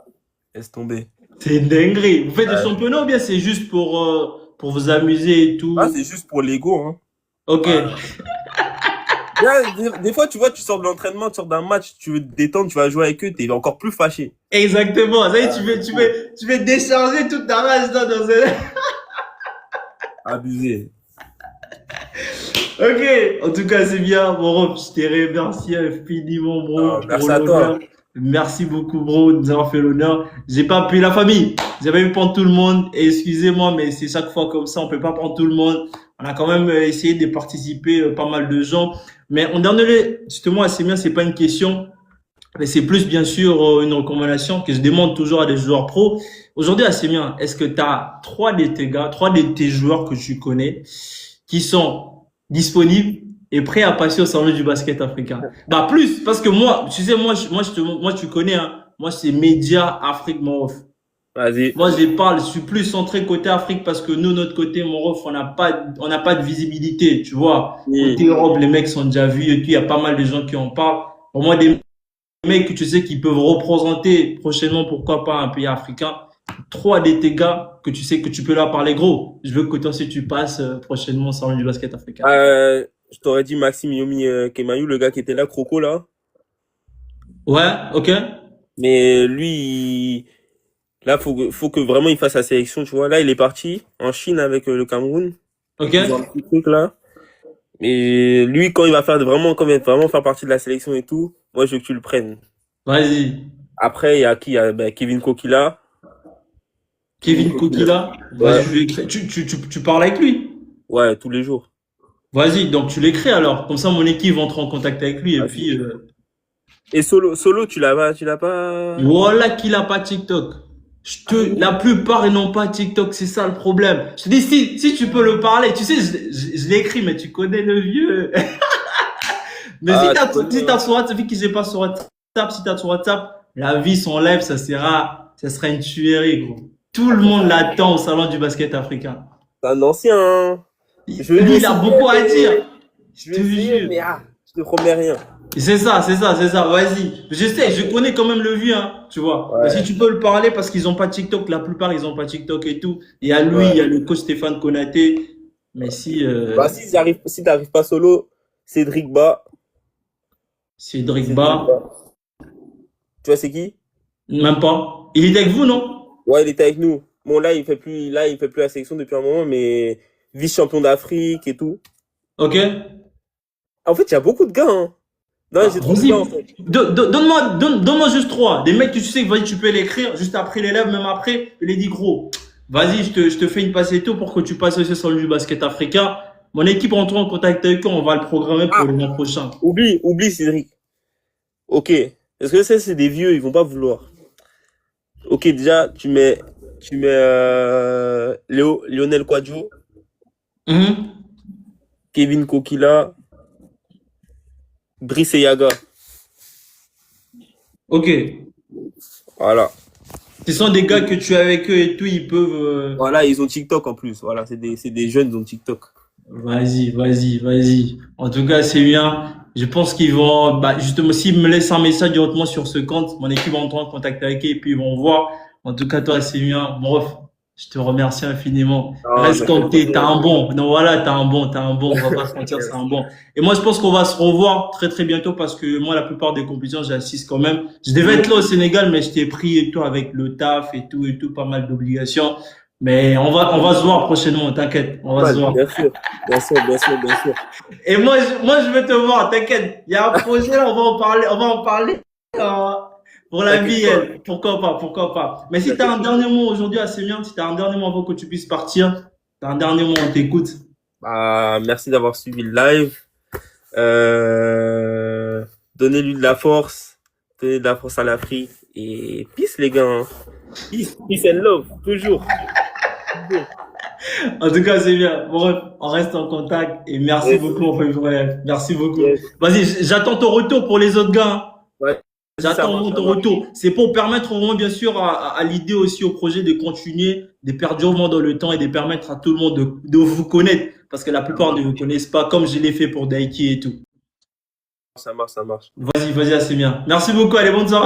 Laisse tomber. C'est une dinguerie. Vous faites des championnats ou bien c'est juste pour vous amuser et tout? Ah, c'est juste pour l'ego, hein. Ok. Des fois, tu vois, tu sors de l'entraînement, tu sors d'un match, tu veux te détendre, tu vas jouer avec eux, t'es encore plus fâché. Exactement. Ça y est, tu veux décharger toute ta rage là dans un... Abusé. Ok. En tout cas, c'est bien. Bon, je te remercie infiniment, bro. Merci à toi. Merci beaucoup, bro, de nous avoir fait l'honneur. J'ai pas pu la famille. J'ai pas pu prendre tout le monde. Excusez-moi, mais c'est chaque fois comme ça. On peut pas prendre tout le monde. On a quand même essayé de participer pas mal de gens. Mais on donne justement, c'est bien, c'est pas une question. Mais c'est plus, bien sûr, une recommandation que je demande toujours à des joueurs pros. Aujourd'hui, Assemien, est-ce que tu as trois de tes gars, trois de tes joueurs que tu connais qui sont disponibles et prêts à passer au salon du basket africain? Bah, plus, parce que moi, tu sais, moi, tu connais, hein. Moi, c'est Média Afrique Morof. Vas-y. Moi, je parle, je suis plus centré côté Afrique parce que nous, notre côté Morof, on n'a pas de visibilité, tu vois. Côté Europe, les mecs sont déjà vus et puis il y a pas mal de gens qui en parlent. Pour moi, des mecs que tu sais qui peuvent représenter prochainement, pourquoi pas un pays africain. Trois de tes gars que tu sais que tu peux leur parler gros. Je veux que toi aussi tu passes prochainement au salon du basket africain. Je t'aurais dit Maxime Yomi Kemayou, le gars qui était là, Croco, là. Ouais, ok. Mais lui, là, faut que vraiment il fasse sa sélection, tu vois. Là, il est parti en Chine avec le Cameroun. Ok. Ils ont un petit truc là. Et lui, quand il va vraiment faire partie de la sélection et tout, moi, je veux que tu le prennes. Vas-y. Après, il y a qui? Il y a Kevin Kokila. Kevin Kokila. Ouais. Vas-y, je lui écris. Tu parles avec lui? Ouais, tous les jours. Vas-y, donc tu l'écris alors. Comme ça, mon équipe va entrer en contact avec lui et Vas-y. puis. Et Solo, tu l'as pas? Voilà qu'il a pas TikTok. La plupart ils n'ont pas TikTok, c'est ça le problème. Je te dis si tu peux le parler, tu sais, je l'ai écrit, mais tu connais le vieux. Mais si t'as sur WhatsApp, vu que j'ai pas sur WhatsApp, si t'as sur WhatsApp, la vie, son live, ça sera une tuerie, gros. Tout le monde l'attend au salon du basket africain. C'est un ancien. Lui, il a beaucoup à dire. Je te jure, mais je te promets rien. C'est ça. Vas-y. Je sais, je connais quand même le vieux, hein, tu vois. Ouais. Mais si tu peux le parler parce qu'ils ont pas TikTok, la plupart ils ont pas TikTok et tout. Il y a lui, il y a le coach Stéphane Konaté. Mais si Si t'arrives pas Solo, Cédric Ba. Cédric Ba, Tu vois c'est qui? même pas. Il est avec vous, non? Ouais, il était avec nous. Bon, là, il fait plus la sélection depuis un moment, mais vice-champion d'Afrique et tout. Ok. En fait, il y a beaucoup de gars, hein. Non, j'ai trop de Vas-y. gars, en fait. Donne-moi juste trois. Des mecs que tu sais que vas-y, tu peux l'écrire juste après l'élève, même après. Je les dis gros. Vas-y, je te fais une passe et tout pour que tu passes aussi sur le basket africain. Mon équipe rentre en contact avec eux, on va le programmer pour le mois prochain. Oublie Cédric. Ok. Parce que ça, c'est des vieux, ils vont pas vouloir. Ok, déjà, tu mets Lionel Kwadjo, Mhm. Kevin Kokila, Brice Yaga. Ok. Voilà. Ce sont des gars que tu es avec eux et tout, ils peuvent. Voilà, ils ont TikTok en plus. Voilà, c'est des jeunes, ils ont TikTok. Vas-y. En tout cas, c'est bien. Je pense qu'ils vont, justement, s'ils me laissent un message directement sur ce compte, mon équipe va entrer en contact avec eux et puis ils vont voir. En tout cas, toi, c'est bien. Bref, je te remercie infiniment. Reste comme t'as un bon. Non, voilà, t'as un bon. On va pas se mentir, c'est un bon. Et moi, je pense qu'on va se revoir très, très bientôt parce que moi, la plupart des compétitions, j'assiste quand même. Je devais être là au Sénégal, mais je t'ai pris et tout avec le taf et tout, pas mal d'obligations. Mais on va se voir prochainement, t'inquiète. On va se voir. Bien sûr. Et moi, je veux te voir, t'inquiète. Il y a un projet là, on va en parler. Pour la vie, pourquoi pas. Mais si t'as un dernier mot aujourd'hui, Assemien, si t'as un dernier mot avant que tu puisses partir, t'as un dernier mot, on t'écoute. Merci d'avoir suivi le live. Donnez-lui de la force. Donnez de la force à l'Afrique. Et peace, les gars. Hein. Peace and love, toujours. En tout cas, c'est bien. Bref, on reste en contact et merci beaucoup, mon frère. Merci beaucoup. Vas-y, j'attends ton retour pour les autres gars. Hein. Ouais. J'attends ton retour. C'est pour permettre vraiment, bien sûr, à l'idée aussi au projet de continuer, de perdurer dans le temps et de permettre à tout le monde de vous connaître. Parce que la plupart ne vous connaissent pas, comme je l'ai fait pour Daiki et tout. Ça marche. Vas-y, Assemien. Merci beaucoup. Allez, bonne soirée.